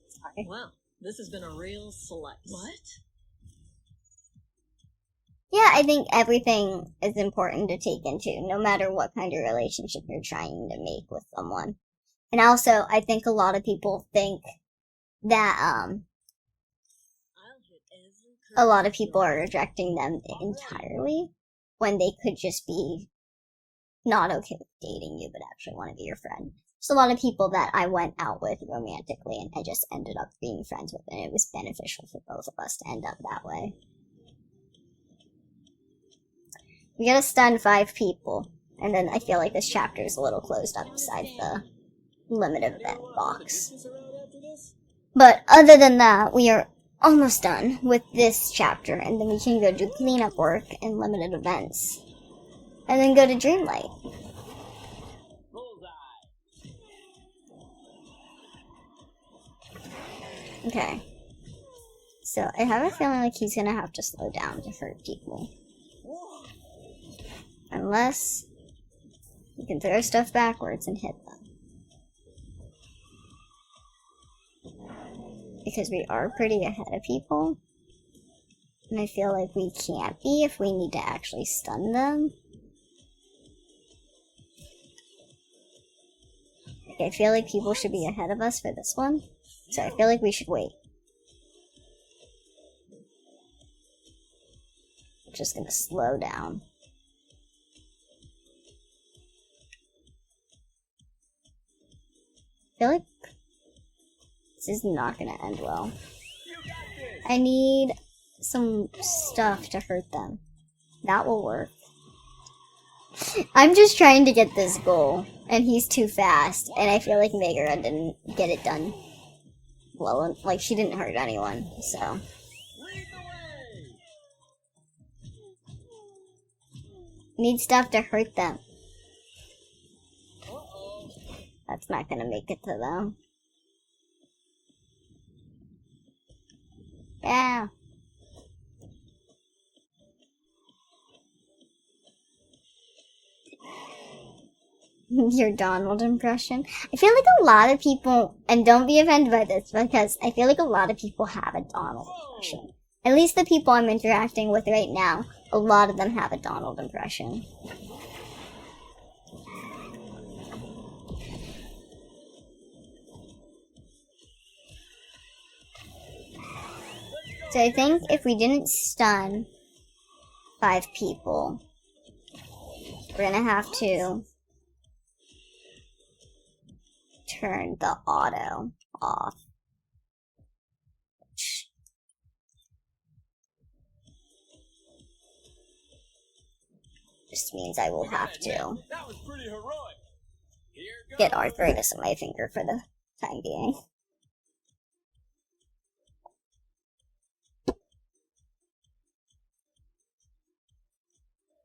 Sorry. Wow, this has been a real select. What? Yeah, I think everything is important to take into, no matter what kind of relationship you're trying to make with someone. And also, I think a lot of people think that, a lot of people are rejecting them entirely, when they could just be not okay with dating you, but actually want to be your friend. There's a lot of people that I went out with romantically, and I just ended up being friends with, and it was beneficial for both of us to end up that way. We gotta stun 5 people, and then I feel like this chapter is a little closed up besides the limited event box. But other than that, we are almost done with this chapter, and then we can go do cleanup work and limited events. And then go to Dreamlight. Okay. So I have a feeling like he's gonna have to slow down to hurt people. Unless you can throw stuff backwards and hit them. Because we are pretty ahead of people. And I feel like we can't be if we need to actually stun them. I feel like people should be ahead of us for this one. So I feel like we should wait. I'm just gonna slow down. I feel like this is not gonna end well. I need some stuff to hurt them. That will work. I'm just trying to get this goal, and he's too fast, and I feel like Megara didn't get it done well, like she didn't hurt anyone, so. Need stuff to hurt them. That's not gonna make it to them. Yeah. Your Donald impression. I feel like a lot of people, and don't be offended by this, because I feel like a lot of people have a Donald impression. At least the people I'm interacting with right now a lot of them have a Donald impression. So I think if we didn't stun 5 people, we're gonna have to turn the auto off. Just means I will have to get arthritis in my finger for the time being.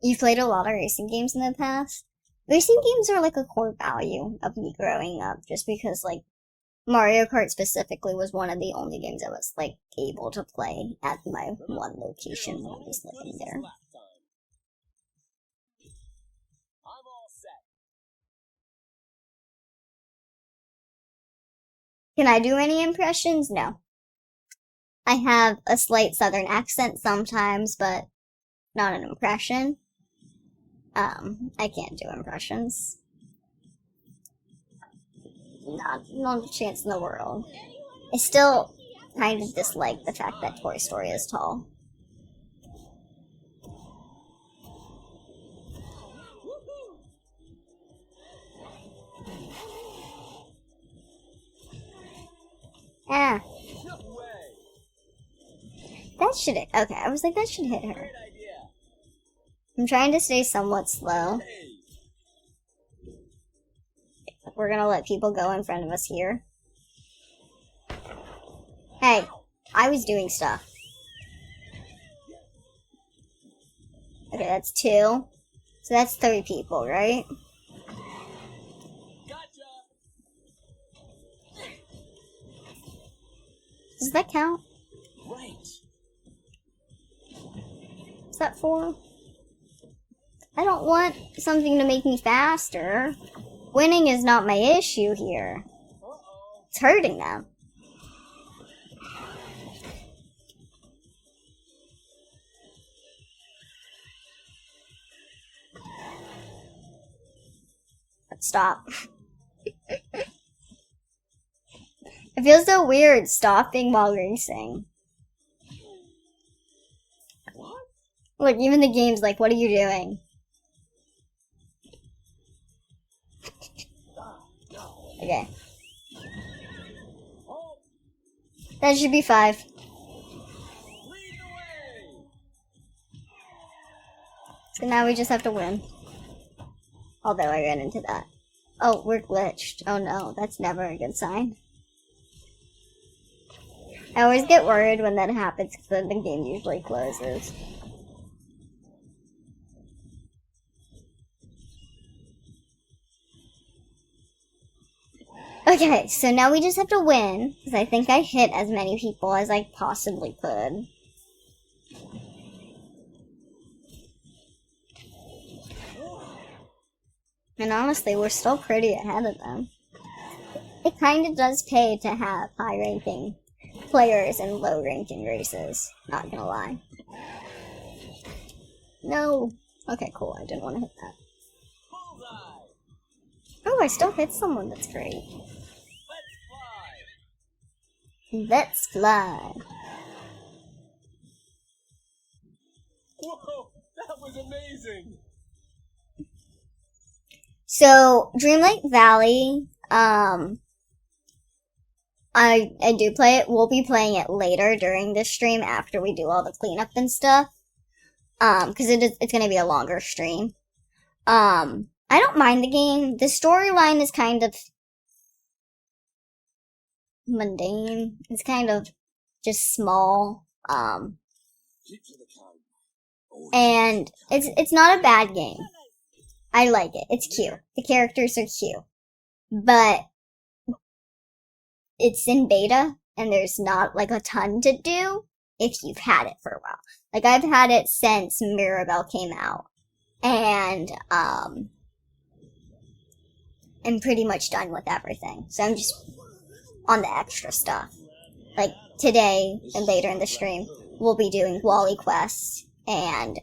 You've played a lot of racing games in the past? Racing games are like a core value of me growing up, just because like Mario Kart specifically was one of the only games I was like able to play at my one location when I was living there. Can I do any impressions? No. I have a slight southern accent sometimes, but not an impression. I can't do impressions. Not a chance in the world. I still kind of dislike the fact that Toy Story is tall. Ah. That should hit. Okay, I was like, that should hit her. I'm trying to stay somewhat slow. We're gonna let people go in front of us here. Hey, I was doing stuff. Okay, that's 2. So that's 3 people, right? Does that count? Right. Is that 4? I don't want something to make me faster. Winning is not my issue here. It's hurting them. Let's stop. It feels so weird stopping while racing. What? Look, even the game's like, what are you doing? Okay. That should be 5. So now we just have to win. Although I ran into that. Oh, we're glitched. Oh no, that's never a good sign. I always get worried when that happens because then the game usually closes. Okay, so now we just have to win, because I think I hit as many people as I possibly could. And honestly, we're still pretty ahead of them. It kind of does pay to have high-ranking players in low-ranking races, not gonna lie. No! Okay, cool, I didn't want to hit that. Oh, I still hit someone, that's great. Let's fly. Whoa, that was amazing. So, Dreamlight Valley, I do play it. We'll be playing it later during this stream after we do all the cleanup and stuff. Because it's gonna be a longer stream. I don't mind the game. The storyline is kind of mundane. It's kind of just small. And it's not a bad game. I like it. It's cute. The characters are cute. But it's in beta and there's not like a ton to do if you've had it for a while. Like I've had it since Mirabelle came out. And I'm pretty much done with everything. So I'm just on the extra stuff. Like today and later in the stream, we'll be doing Wally quests and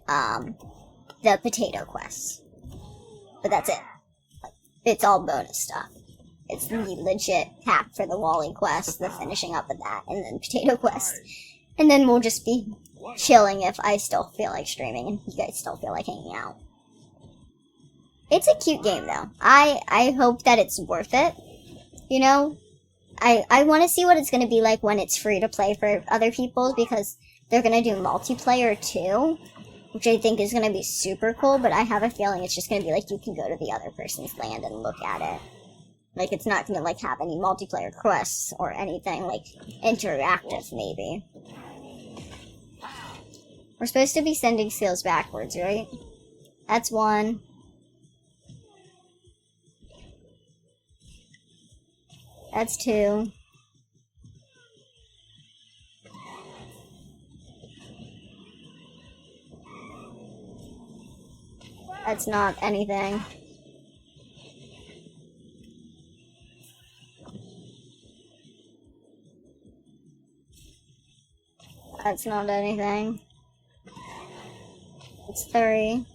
the potato quests. But that's it. It's all bonus stuff. It's the legit tap for the Wally quest, the finishing up of that, and then potato quest. And then we'll just be chilling if I still feel like streaming and you guys still feel like hanging out. It's a cute game though. I hope that it's worth it. You know? I want to see what it's going to be like when it's free to play for other people, because they're going to do multiplayer too, which I think is going to be super cool, but I have a feeling it's just going to be like you can go to the other person's land and look at it. Like, it's not going to, like, have any multiplayer quests or anything, like, interactive, maybe. We're supposed to be sending skills backwards, right? That's one. That's two. That's not anything. That's not anything. It's 3.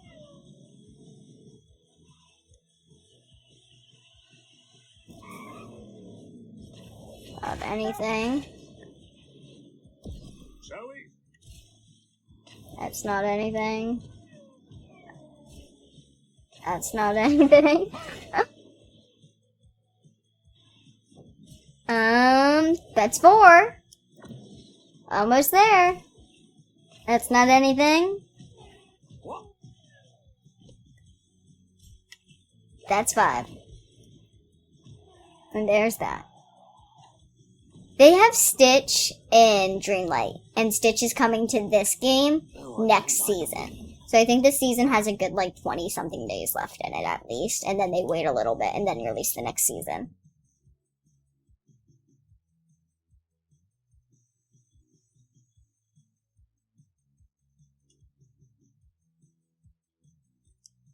Not anything. Shall we? That's not anything. That's not anything. That's 4. Almost there. That's not anything. What? That's 5. And there's that. They have Stitch in Dreamlight, and Stitch is coming to this game next season. So I think this season has a good, like, 20-something days left in it, at least. And then they wait a little bit, and then release the next season.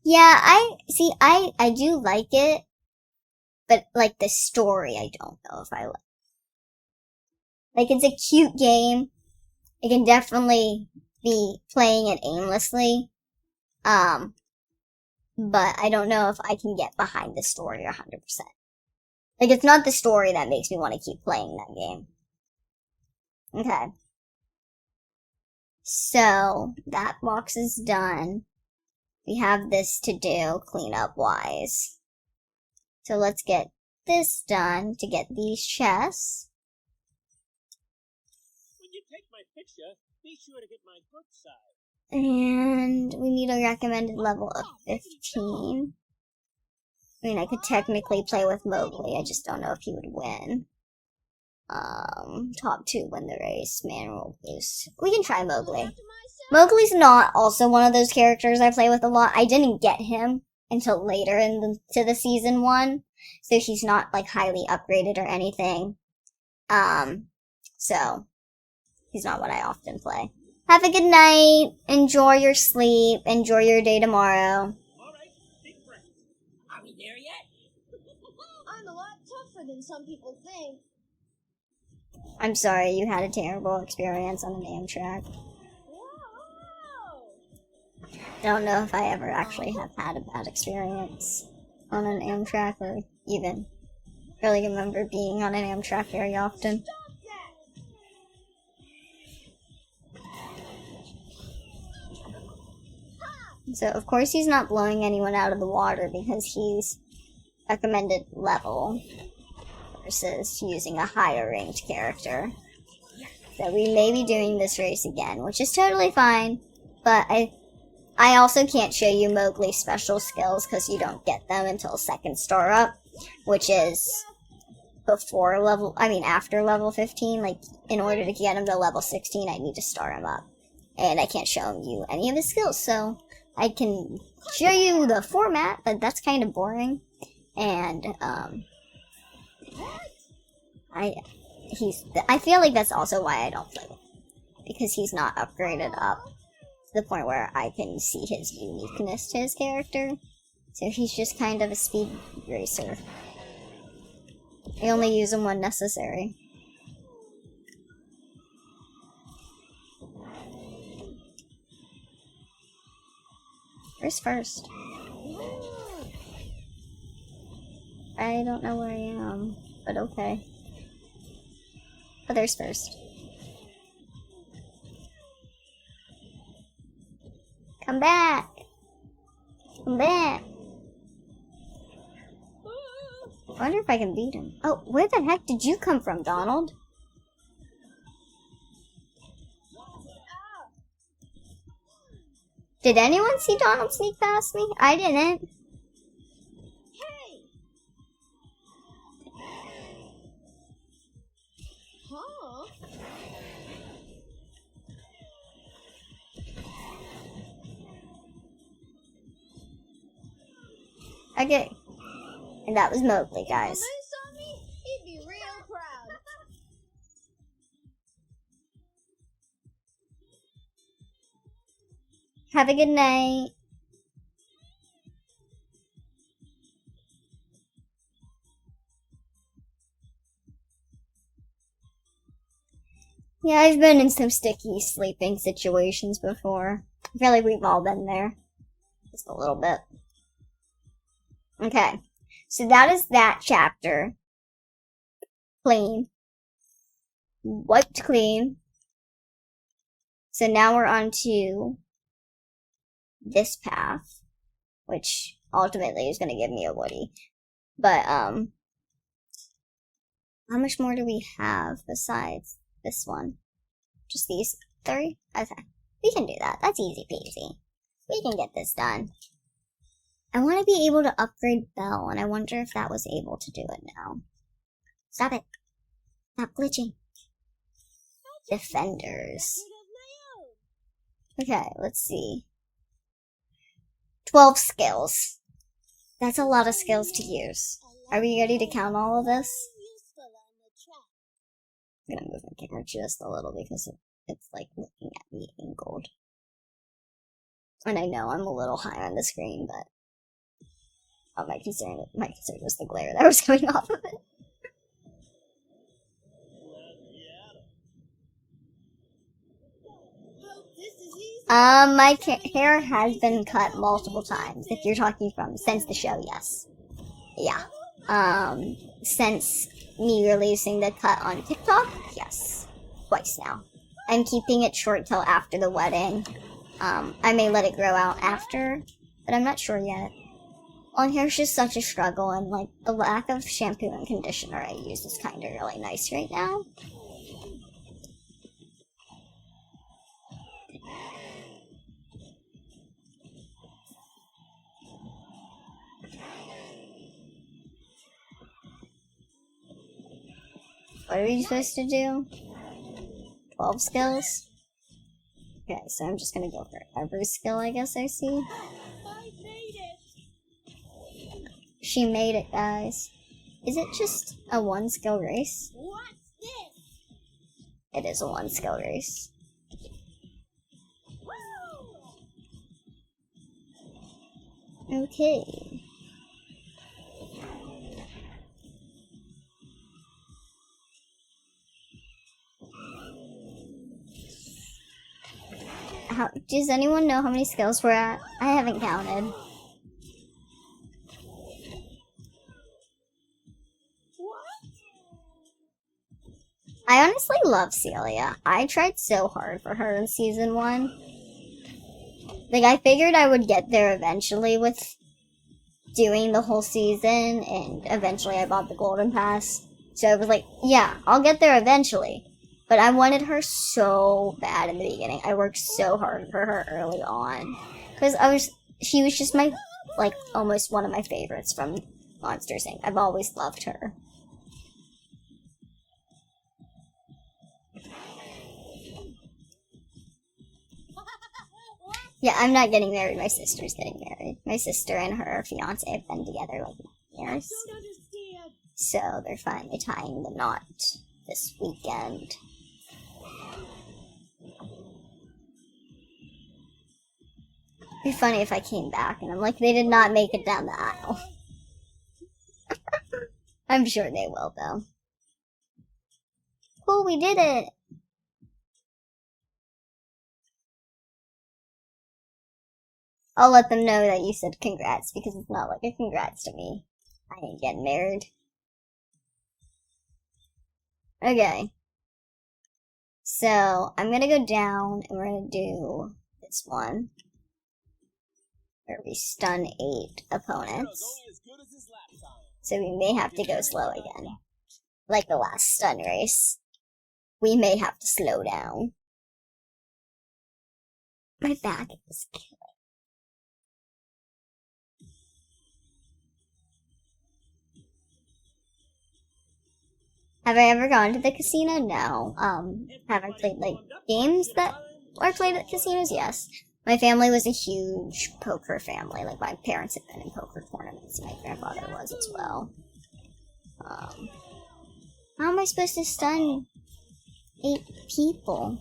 Yeah, I do like it, but, like, the story, I don't know if I like. Like, it's a cute game. I can definitely be playing it aimlessly. But I don't know if I can get behind the story 100%. Like, it's not the story that makes me want to keep playing that game. Okay. So, that box is done. We have this to do, cleanup-wise. So let's get this done to get these chests. When you take my picture, be sure to get my good side. And we need a recommended level of 15. I mean, I could technically play with Mowgli, I just don't know if he would win. Top 2 win the race, manual boost. We can try Mowgli. Mowgli's not also one of those characters I play with a lot. I didn't get him until later into the season 1, so he's not, like, highly upgraded or anything. So, he's not what I often play. Have a good night, enjoy your sleep, enjoy your day tomorrow. Alright, big breath. Are we there yet? I'm a lot tougher than some people think. I'm sorry you had a terrible experience on an Amtrak. Whoa! I don't know if I ever actually have had a bad experience on an Amtrak, or even really remember being on an Amtrak very often. So, of course, he's not blowing anyone out of the water because he's recommended level versus using a higher ranked character. So we may be doing this race again, which is totally fine, but I also can't show you Mowgli's special skills because you don't get them until 2nd star up, which is after level 15. Like, in order to get him to level 16, I need to star him up. And I can't show you any of his skills, so I can show you the format, but that's kind of boring. And, I feel like that's also why I don't play with him. Because he's not upgraded up to the point where I can see his uniqueness to his character. So he's just kind of a speed racer. I only use him when necessary. Where's first? I don't know where I am, but okay. Oh, there's first. Come back! Come back! I wonder if I can beat him. Oh, where the heck did you come from, Donald? Did anyone see Donald sneak past me? I didn't. Hey! Huh? Okay. And that was Mowgli, guys. If Moose saw me, he'd be real proud. Have a good night. Yeah, I've been in some sticky sleeping situations before. I feel like we've all been there. Just a little bit. Okay. So that is that chapter. Clean. Wiped clean. So now we're on to this path, which ultimately is going to give me a Woody. But, how much more do we have besides this one? Just these 3? Okay. We can do that. That's easy peasy. We can get this done. I want to be able to upgrade Belle, and I wonder if that was able to do it now. Stop it. Stop glitching. Defenders. Okay, let's see. 12 skills. That's a lot of skills to use. Are we ready to count all of this? I'm gonna move my camera just a little because it's like looking at me angled. And I know I'm a little high on the screen, but my concern was the glare that was coming off of it. My hair has been cut multiple times. If you're talking from since the show, yes. Yeah. Since me releasing the cut on TikTok, yes. Twice now. I'm keeping it short till after the wedding. I may let it grow out after, but I'm not sure yet. Long hair is just such a struggle, and like the lack of shampoo and conditioner I use is kind of really nice right now. What are we supposed to do? 12 skills? Okay, so I'm just gonna go for every skill I guess I see. I made it. She made it, guys. Is it just a 1-skill race? What's this? It is a 1-skill race. Okay. Does anyone know how many skills we're at? I haven't counted. I honestly love Celia. I tried so hard for her in season 1. Like, I figured I would get there eventually with doing the whole season, and eventually I bought the Golden Pass. So I was like, yeah, I'll get there eventually. But I wanted her so bad in the beginning. I worked so hard for her early on. Because she was just my, like, almost one of my favorites from Monsters, Inc. I've always loved her. Yeah, I'm not getting married. My sister's getting married. My sister and her fiance have been together like 9 years. I don't understand. So they're finally tying the knot this weekend. It'd be funny if I came back and I'm like, they did not make it down the aisle. I'm sure they will, though. Cool, we did it! I'll let them know that you said congrats, because it's not like a congrats to me. I ain't getting married. Okay. So, I'm gonna go down, and we're gonna do this one. Where we stun 8 opponents. So we may have to go slow again. Like the last stun race. We may have to slow down. My back is killing. Have I ever gone to the casino? No. Have I played, like, games that are played at casinos? Yes. My family was a huge poker family. Like, my parents had been in poker tournaments. My grandfather was as well. How am I supposed to stun 8 people?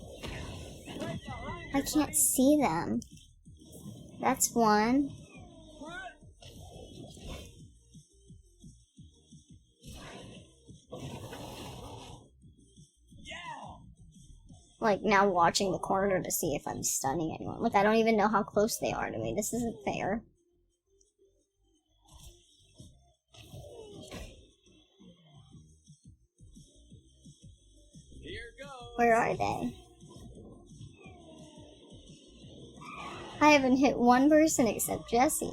I can't see them. That's one. Like, now watching the corner to see if I'm stunning anyone. Like, I don't even know how close they are to me. This isn't fair. Where are they? I haven't hit one person except Jesse.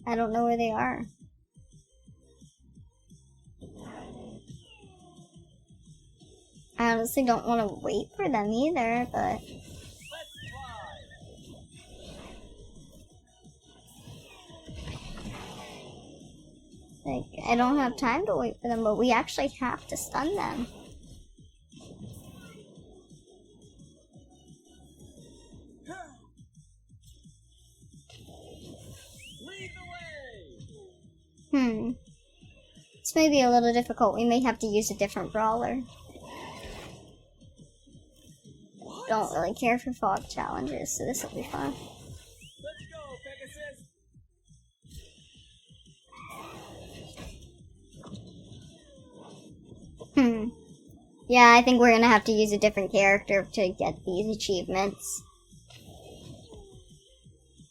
I don't know where they are. I honestly don't want to wait for them either, but... Like, I don't have time to wait for them, but we actually have to stun them. This may be a little difficult. We may have to use a different brawler. Don't really care for fog challenges, so this will be fun. Let's go, Pegasus. Yeah, I think we're gonna have to use a different character to get these achievements.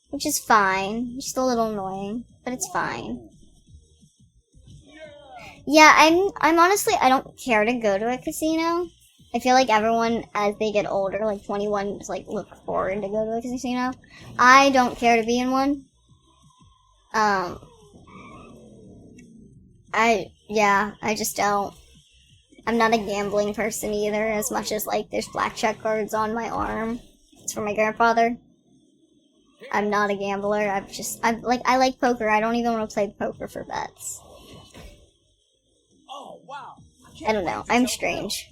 Which is fine. Just a little annoying, but it's fine. Yeah, I'm honestly, I don't care to go to a casino. I feel like everyone, as they get older, like 21, just like look forward to go to a casino. I don't care to be in one. I just don't. I'm not a gambling person either, as much as like there's blackjack cards on my arm. It's for my grandfather. I'm not a gambler. I like poker. I don't even want to play poker for bets. Oh, wow. I don't know. I'm strange.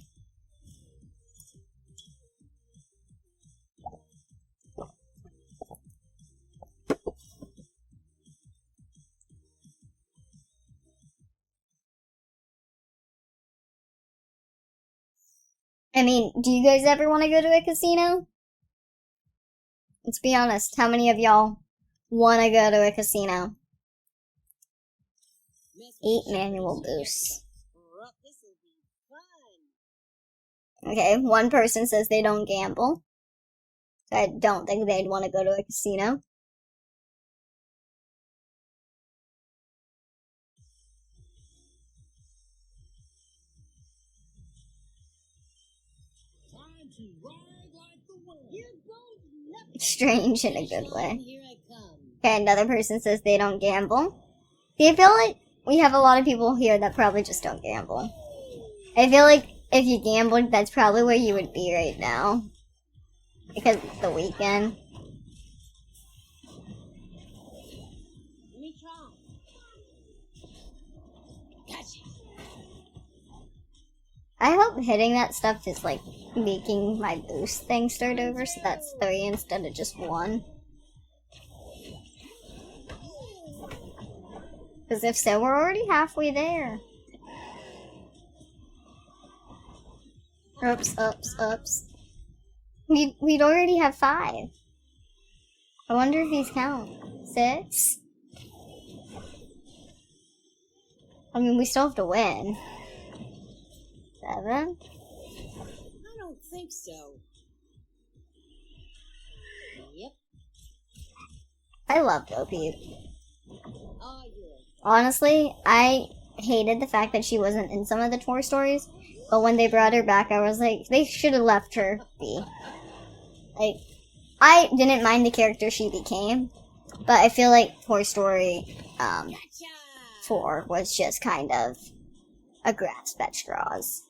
I mean, do you guys ever want to go to a casino? Let's be honest. How many of y'all want to go to a casino? 8 manual boosts. Okay, one person says they don't gamble. I don't think they'd want to go to a casino. Strange in a good way. Okay, another person says they don't gamble. See, I feel like we have a lot of people here that probably just don't gamble. I feel like if you gambled, that's probably where you would be right now. Because it's the weekend. I hope hitting that stuff is like making my boost thing start over, so that's 3 instead of just 1. Because if so, we're already halfway there. Oops. We'd already have 5. I wonder if these count. 6? I mean, we still have to win. 7? think so. Yep. I love Bo Peep. Oh, yeah. Honestly, I hated the fact that she wasn't in some of the Toy Stories, but when they brought her back, I was like, they should have left her be. Like, I didn't mind the character she became, but I feel like Toy Story Gotcha! 4 was just kind of a grasp at straws.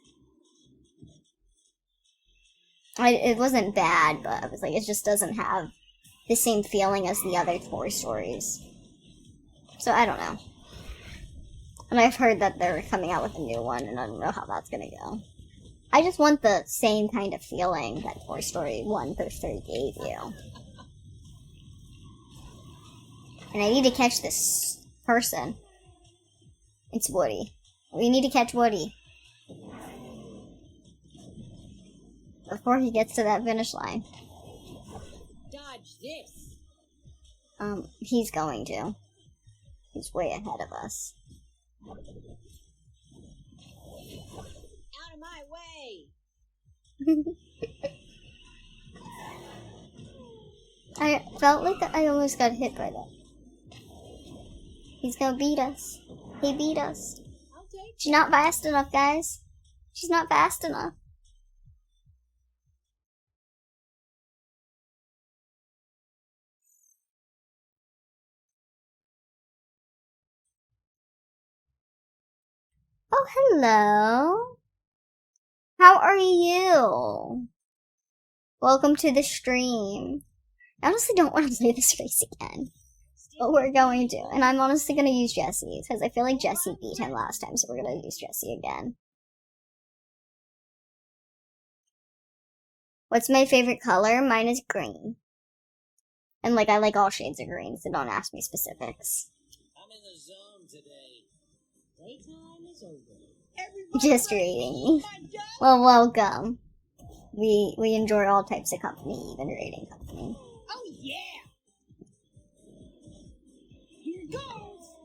It wasn't bad, but I was like, it just doesn't have the same feeling as the other Toy Stories. So I don't know. And I've heard that they're coming out with a new one, and I don't know how that's gonna go. I just want the same kind of feeling that Toy Story 1 through 3 gave you. And I need to catch this person. It's Woody. We need to catch Woody before he gets to that finish line. Dodge this! He's going to. He's way ahead of us. Out of my way! I felt like I almost got hit by that. He's gonna beat us. He beat us. I'll take She's not fast enough, guys. She's not fast enough. Oh, hello. How are you? Welcome to the stream. I honestly don't want to play this race again, but we're going to. And I'm honestly going to use Jesse, because I feel like Jesse beat him last time, so we're going to use Jesse again. What's my favorite color? Mine is green. And, like, I like all shades of green, so don't ask me specifics. I'm in the zone today. Daytime is over. Everybody Just ready to reading see me. my dog? Well, welcome. We enjoy all types of company, even raiding company. Oh yeah! Here it goes!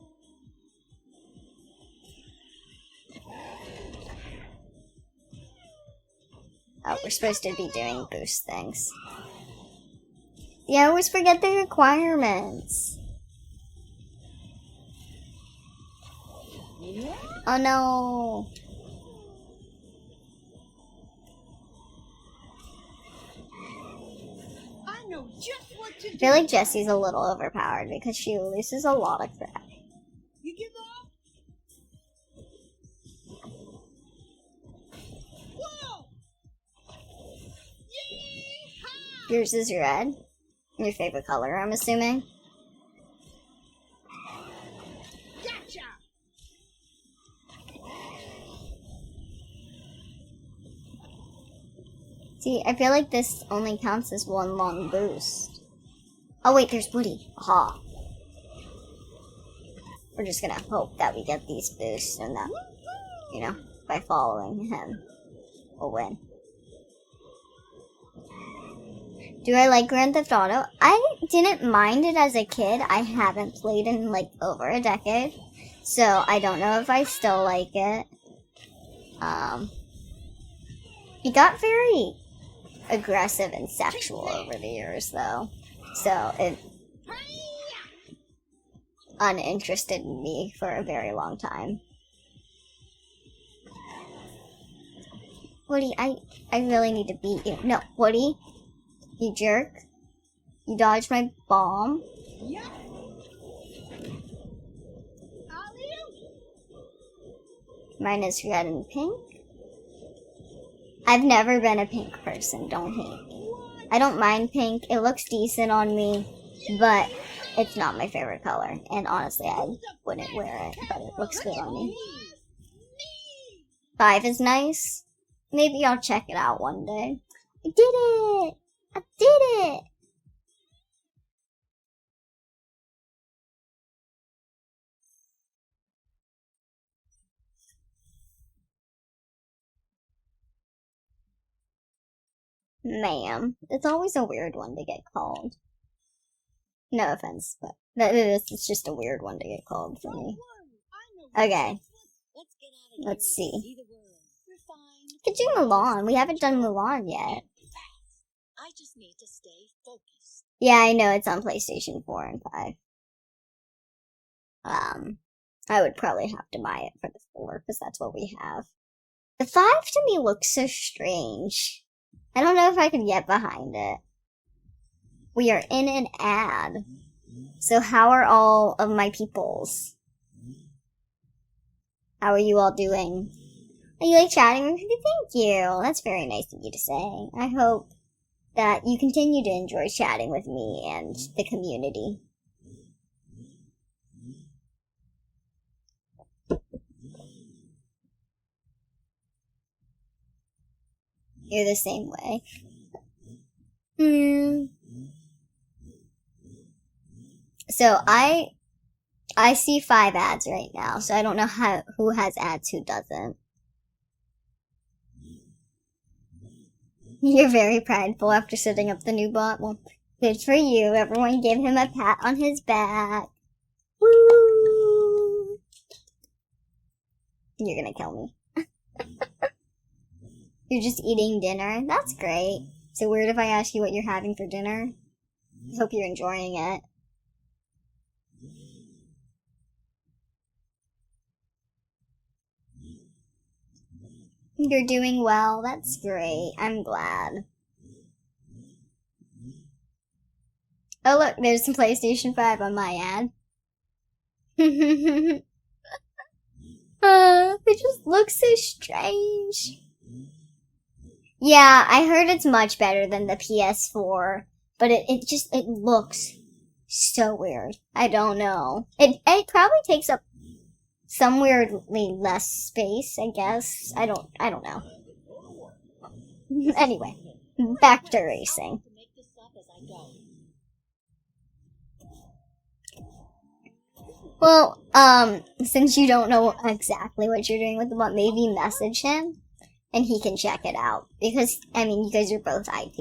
Oh, we're supposed to be doing boost things. Yeah, I always forget the requirements. Oh no. I know just what to do. I feel like Jessie's a little overpowered because she releases a lot of crap. You give up? Whoa! Yee-haw! Yours is red. Your favorite color, I'm assuming. Gotcha! See, I feel like this only counts as one long boost. Oh wait, there's Woody. Aha. We're just gonna hope that we get these boosts and that, you know, by following him, we'll win. Do I like Grand Theft Auto? I didn't mind it as a kid. I haven't played in like over a decade, so I don't know if I still like it. It got very aggressive and sexual over the years, though, so it uninterested in me for a very long time. Woody, I really need to beat you. No, Woody, you jerk. You dodged my bomb. Yep. Alley-oop. Mine is red and pink. I've never been a pink person, don't hate me. I don't mind pink, it looks decent on me, but it's not my favorite color. And honestly, I wouldn't wear it, but it looks good on me. 5 is nice. Maybe I'll check it out one day. I did it! I did it! Ma'am. It's always a weird one to get called. No offense, but it's just a weird one to get called for me. Okay. Let's get out of Let's here see. and see the world. We're fine. could do Mulan. We haven't done Mulan yet. I just need to stay focused. Yeah, I know it's on PlayStation 4 and 5. I would probably have to buy it for the 4 because that's what we have. The 5 to me looks so strange. I don't know if I could get behind it. We are in an ad. So how are all of my peoples? How are you all doing? Are you like chatting with me? Thank you. That's very nice of you to say. I hope that you continue to enjoy chatting with me and the community. You're the same way. So I see 5 ads right now, so I don't know who has ads, who doesn't. You're very prideful after setting up the new bot. Well, good for you. Everyone give him a pat on his back. Woo! You're gonna kill me. You're just eating dinner? That's great. Is it weird if I ask you what you're having for dinner? I hope you're enjoying it. You're doing well. That's great. I'm glad. Oh look, there's some PlayStation 5 on my ad. It just looks so strange. Yeah, I heard it's much better than the PS4, but it looks so weird. I don't know. It probably takes up some weirdly less space, I guess. I don't know. Anyway, back to racing. To make this up as I go. Well, since you don't know exactly what you're doing with the bot, maybe message him and he can check it out. Because, I mean, you guys are both IT.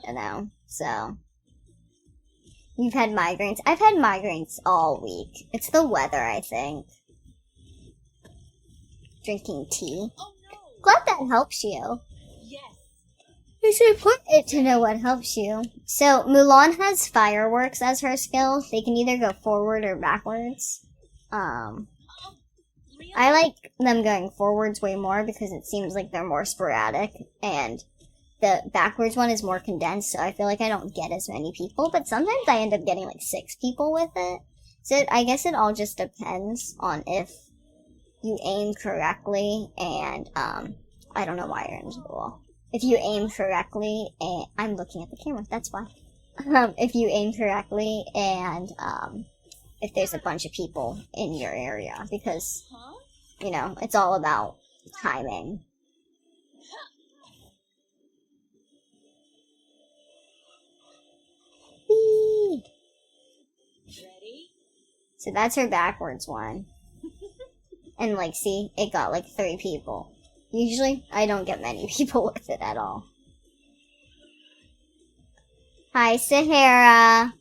You know, so. You've had migraines. I've had migraines all week. It's the weather, I think. Drinking tea. Oh no! Glad that helps you. Yes. It's important to know what helps you. So, Mulan has fireworks as her skill. They can either go forward or backwards. Really? I like them going forwards way more because it seems like they're more sporadic, and the backwards one is more condensed, so I feel like I don't get as many people, but sometimes I end up getting like 6 people with it. So I guess it all just depends on if you aim correctly, and I don't know why you're into the wall. If you aim correctly, and I'm looking at the camera, that's why. If you aim correctly, and if there's a bunch of people in your area, because, you know, it's all about timing. Whee! Ready? So that's her backwards one. And like, see, it got like 3 people. Usually, I don't get many people with it at all. Hi, Sahara.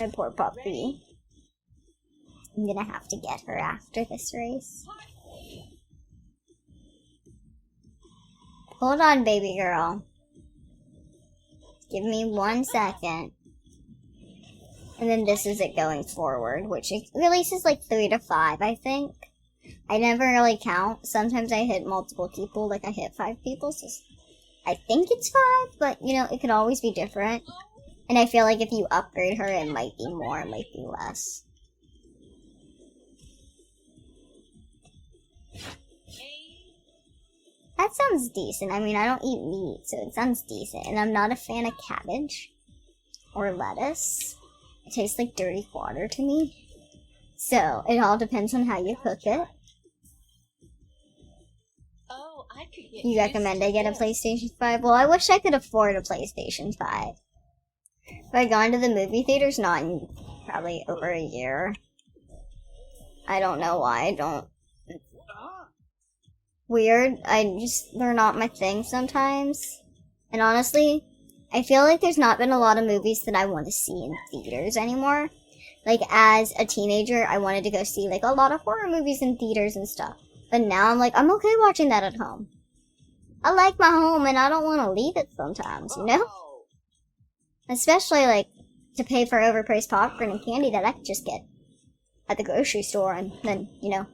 My poor puppy. I'm gonna have to get her after this race. Hold on, baby girl. Give me 1 second. And then this is it going forward, which it releases like 3 to 5, I think. I never really count. Sometimes I hit multiple people, like I hit 5 people, so I think it's 5, but you know, it could always be different. And I feel like if you upgrade her, it might be more, it might be less. That sounds decent. I mean, I don't eat meat, so it sounds decent. And I'm not a fan of cabbage or lettuce. It tastes like dirty water to me. So, it all depends on how you cook it. Oh, I could get You recommend I get a PlayStation 5? Well, I wish I could afford a PlayStation 5. If I'd gone to the movie theaters, not in probably over a year. I don't know why I don't. Weird. They're not my thing sometimes. And honestly, I feel like there's not been a lot of movies that I want to see in theaters anymore. Like, as a teenager, I wanted to go see, like, a lot of horror movies in theaters and stuff. But now I'm like, I'm okay watching that at home. I like my home and I don't want to leave it sometimes, you know? Especially, like, to pay for overpriced popcorn and candy that I could just get at the grocery store and then, you know,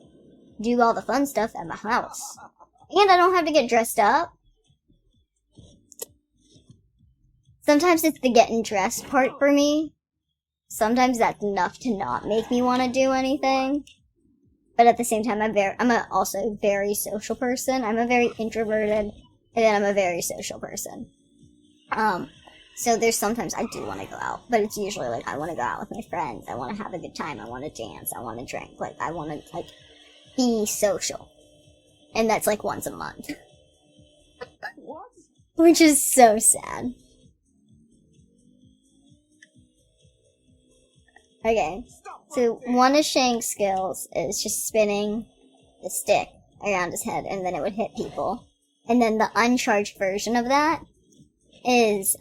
do all the fun stuff at my house. And I don't have to get dressed up. Sometimes it's the getting dressed part for me. Sometimes that's enough to not make me want to do anything. But at the same time, I'm also a very social person. I'm a very introverted, and then I'm a very social person. So there's sometimes I do want to go out, but it's usually like I want to go out with my friends. I want to have a good time. I want to dance. I want to drink. Like, I want to, like, be social. And that's like once a month. What? Which is so sad. Okay, so one of Shank's skills is just spinning the stick around his head and then it would hit people. And then the uncharged version of that is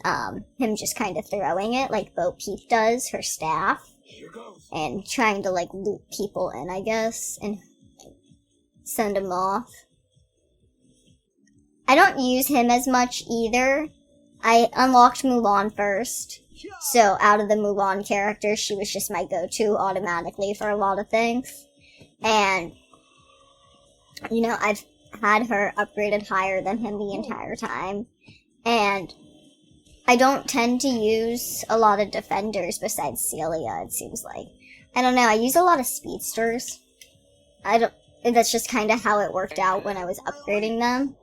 him just kind of throwing it like Bo Peep does, her staff, and trying to like loop people in, I guess, and send them off. I don't use him as much either. I unlocked Mulan first. So out of the Mulan characters, she was just my go-to automatically for a lot of things. And, you know, I've had her upgraded higher than him the entire time. And I don't tend to use a lot of defenders besides Celia, it seems like. I don't know, I use a lot of speedsters. That's just kind of how it worked out when I was upgrading them.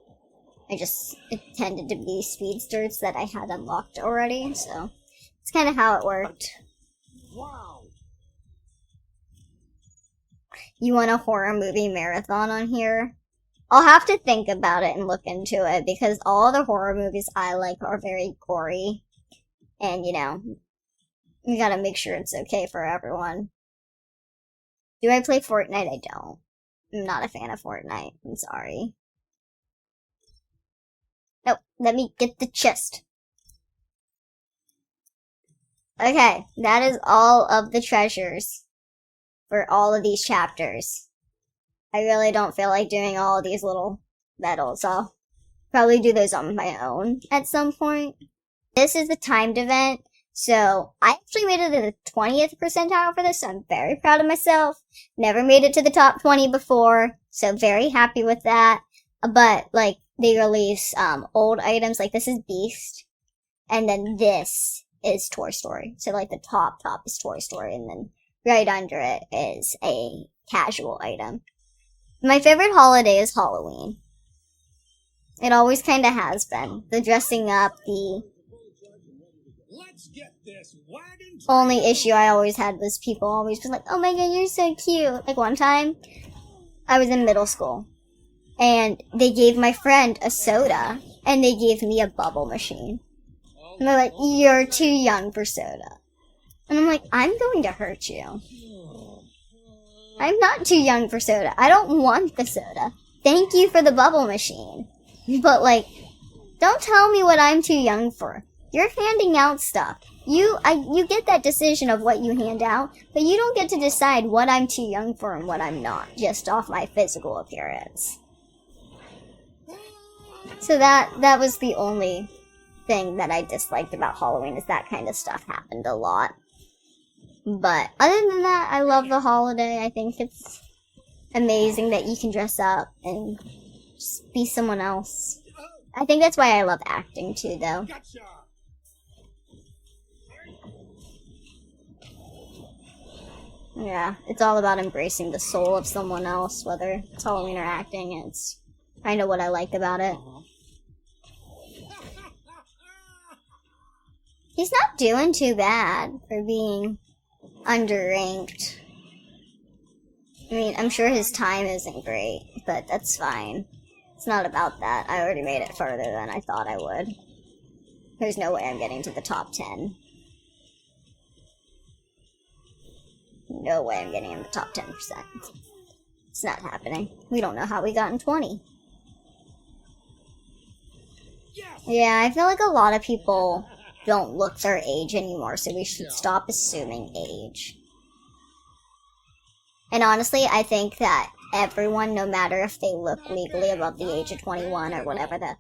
It tended to be speedsters that I had unlocked already, so it's kind of how it worked. Wow. You want a horror movie marathon on here? I'll have to think about it and look into it, because all the horror movies I like are very gory. And, you know, you gotta make sure it's okay for everyone. Do I play Fortnite? I don't. I'm not a fan of Fortnite. I'm sorry. Nope, let me get the chest. Okay, that is all of the treasures for all of these chapters. I really don't feel like doing all of these little medals. I'll probably do those on my own at some point. This is the timed event, so I actually made it to the 20th percentile for this, so I'm very proud of myself. Never made it to the top 20 before, so very happy with that. But, like, they release old items, like this is Beast, and then this is Toy Story. So, like, the top is Toy Story, and then right under it is a casual item. My favorite holiday is Halloween. It always kind of has been. The dressing up, the Let's get this wagon only issue I always had was people always be like, oh my god, you're so cute. Like, one time, I was in middle school, and they gave my friend a soda, and they gave me a bubble machine. And they're like, you're too young for soda. And I'm like, I'm going to hurt you. I'm not too young for soda. I don't want the soda. Thank you for the bubble machine. But, like, don't tell me what I'm too young for. You're handing out stuff. You get that decision of what you hand out, but you don't get to decide what I'm too young for and what I'm not, just off my physical appearance. So that was the only thing that I disliked about Halloween, is that kind of stuff happened a lot. But other than that, I love the holiday. I think it's amazing that you can dress up and just be someone else. I think that's why I love acting too, though. Gotcha. Yeah, it's all about embracing the soul of someone else, whether it's Halloween or acting. It's kind of what I like about it. He's not doing too bad for being underranked. I mean, I'm sure his time isn't great, but that's fine. It's not about that. I already made it further than I thought I would. There's no way I'm getting to the top 10. No way I'm getting in the top 10%. It's not happening. We don't know how we got in 20. Yes. Yeah, I feel like a lot of people don't look their age anymore, so we should stop assuming age. And honestly, I think that everyone, no matter if they look legally above the age of 21 or whatever the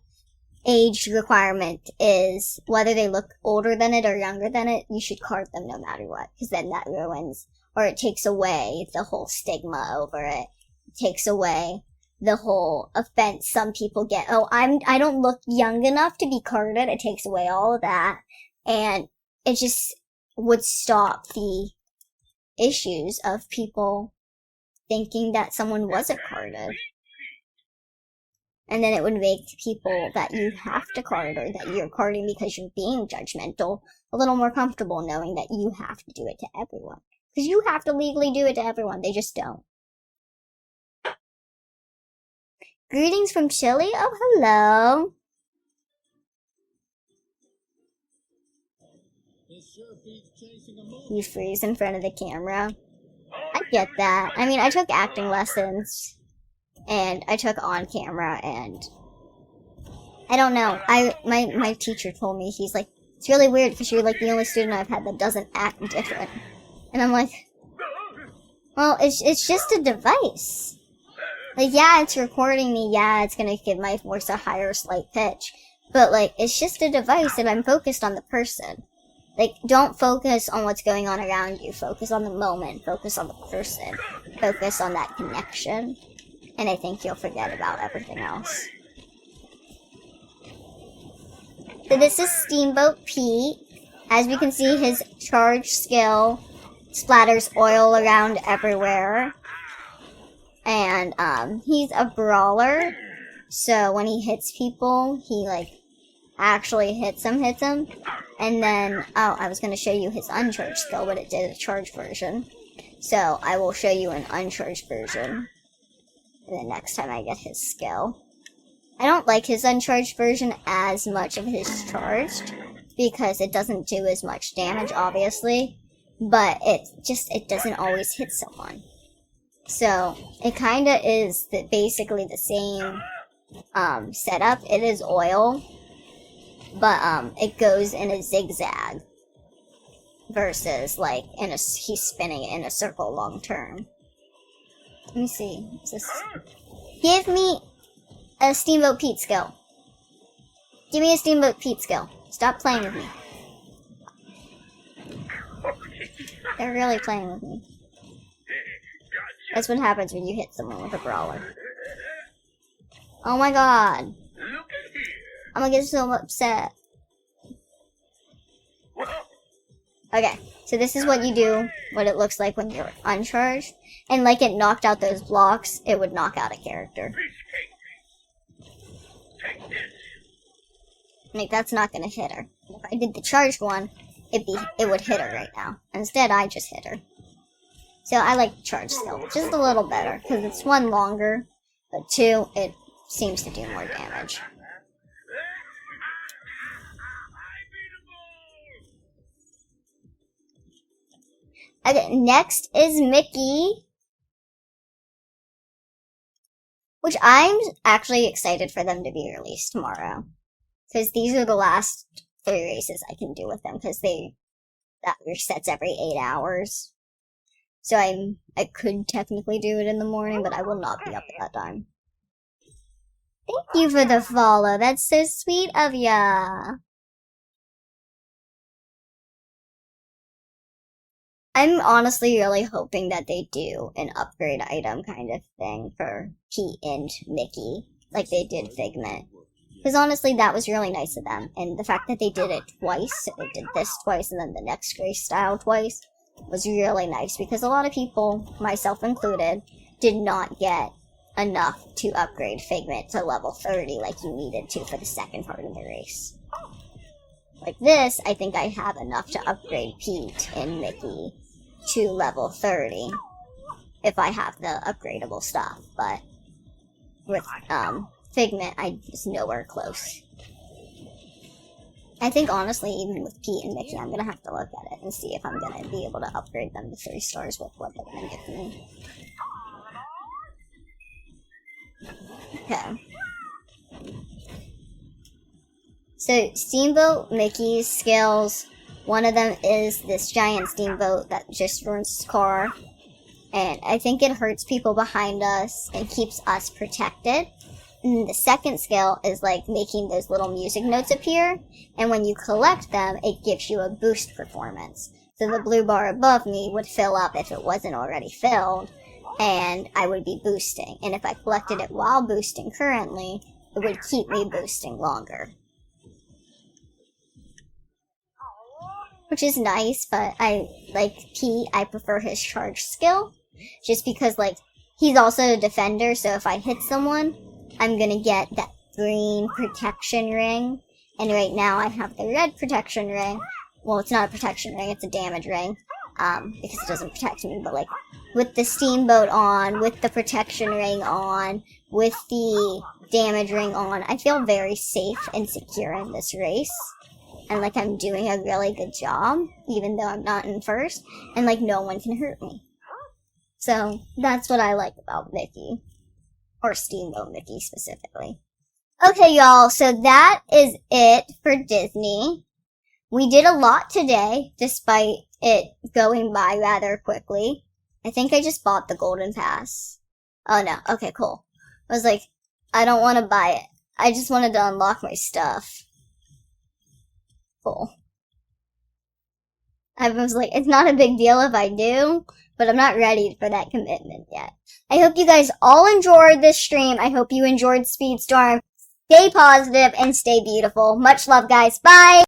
age requirement is, whether they look older than it or younger than it, you should card them no matter what, because then that ruins, or it takes away the whole stigma over it. It takes away the whole offense some people get. Oh, I don't look young enough to be carded. It takes away all of that, and it just would stop the issues of people thinking that someone wasn't carded. And then it would make people that you have to card or that you're carding because you're being judgmental a little more comfortable knowing that you have to do it to everyone. Because you have to legally do it to everyone. They just don't. Greetings from Chile. Oh, hello. You freeze in front of the camera. I get that. I mean, I took acting lessons. And I took on camera, and I don't know. My teacher told me, he's like, it's really weird because you're like the only student I've had that doesn't act different. And I'm like, well, it's just a device. Like, yeah, it's recording me. Yeah, it's gonna give my voice a higher slight pitch. But like, it's just a device, and I'm focused on the person. Like, don't focus on what's going on around you. Focus on the moment. Focus on the person. Focus on that connection. And I think you'll forget about everything else. So this is Steamboat Pete. As we can see, his charge skill splatters oil around everywhere. And he's a brawler. So when he hits people, he like actually hits them. And then, oh, I was going to show you his uncharged skill, but it did a charged version. So I will show you an uncharged version the next time I get his skill. I don't like his uncharged version as much of his charged, because it doesn't do as much damage, obviously, but it doesn't always hit someone. So, it kinda is basically the same, setup. It is oil, but, it goes in a zigzag, versus, like, he's spinning it in a circle long term. Let me see. Give me a Steamboat Pete skill. Give me a Steamboat Pete skill. Stop playing with me. They're really playing with me. That's what happens when you hit someone with a brawler. Oh my god. I'm gonna get so upset. Okay, so this is what you do, what it looks like when you're uncharged. And like it knocked out those blocks, it would knock out a character. Like, that's not gonna hit her. If I did the charged one, it would hit her right now. Instead, I just hit her. So I like the charge skill just a little better, because it's one, longer, but two, it seems to do more damage. Okay, next is Mickey. Which I'm actually excited for them to be released tomorrow. Because these are the last 3 races I can do with them, because that resets every 8 hours. So I could technically do it in the morning, but I will not be up at that time. Thank you for the follow, that's so sweet of ya. I'm honestly really hoping that they do an upgrade item kind of thing for Pete and Mickey, like they did Figment. Because honestly, that was really nice of them. And the fact that they did it twice, so they did this twice and then the next Grace style twice, was really nice. Because a lot of people, myself included, did not get enough to upgrade Figment to level 30 like you needed to for the second part of the race. Like this, I think I have enough to upgrade Pete and Mickey to level 30 if I have the upgradable stuff, but with Figment, I'm just nowhere close. I think honestly, even with Pete and Mickey, I'm gonna have to look at it and see if I'm gonna be able to upgrade them to 3 stars with what they're gonna give me. Okay. So, Steamboat Mickey's skills, one of them is this giant steamboat that just ruins his car. And I think it hurts people behind us and keeps us protected. And the second skill is like making those little music notes appear. And when you collect them, it gives you a boost performance. So the blue bar above me would fill up if it wasn't already filled, and I would be boosting. And if I collected it while boosting currently, it would keep me boosting longer. Which is nice, but I prefer his charge skill. Just because, like, he's also a defender, so if I hit someone, I'm gonna get that green protection ring. And right now I have the red protection ring. Well, it's not a protection ring, it's a damage ring. Because it doesn't protect me, but like, with the steamboat on, with the protection ring on, with the damage ring on, I feel very safe and secure in this race. And like, I'm doing a really good job, even though I'm not in first, and like, no one can hurt me. So, that's what I like about Mickey. Or Steamboat Mickey, specifically. Okay, y'all, so that is it for Disney. We did a lot today, despite it going by rather quickly. I think I just bought the Golden Pass. Oh no, okay, cool. I was like, I don't want to buy it. I just wanted to unlock my stuff. Cool. I was like, it's not a big deal if I do, but I'm not ready for that commitment yet. I hope you guys all enjoyed this stream. I hope you enjoyed Speedstorm. Stay positive and stay beautiful. Much love, guys. Bye!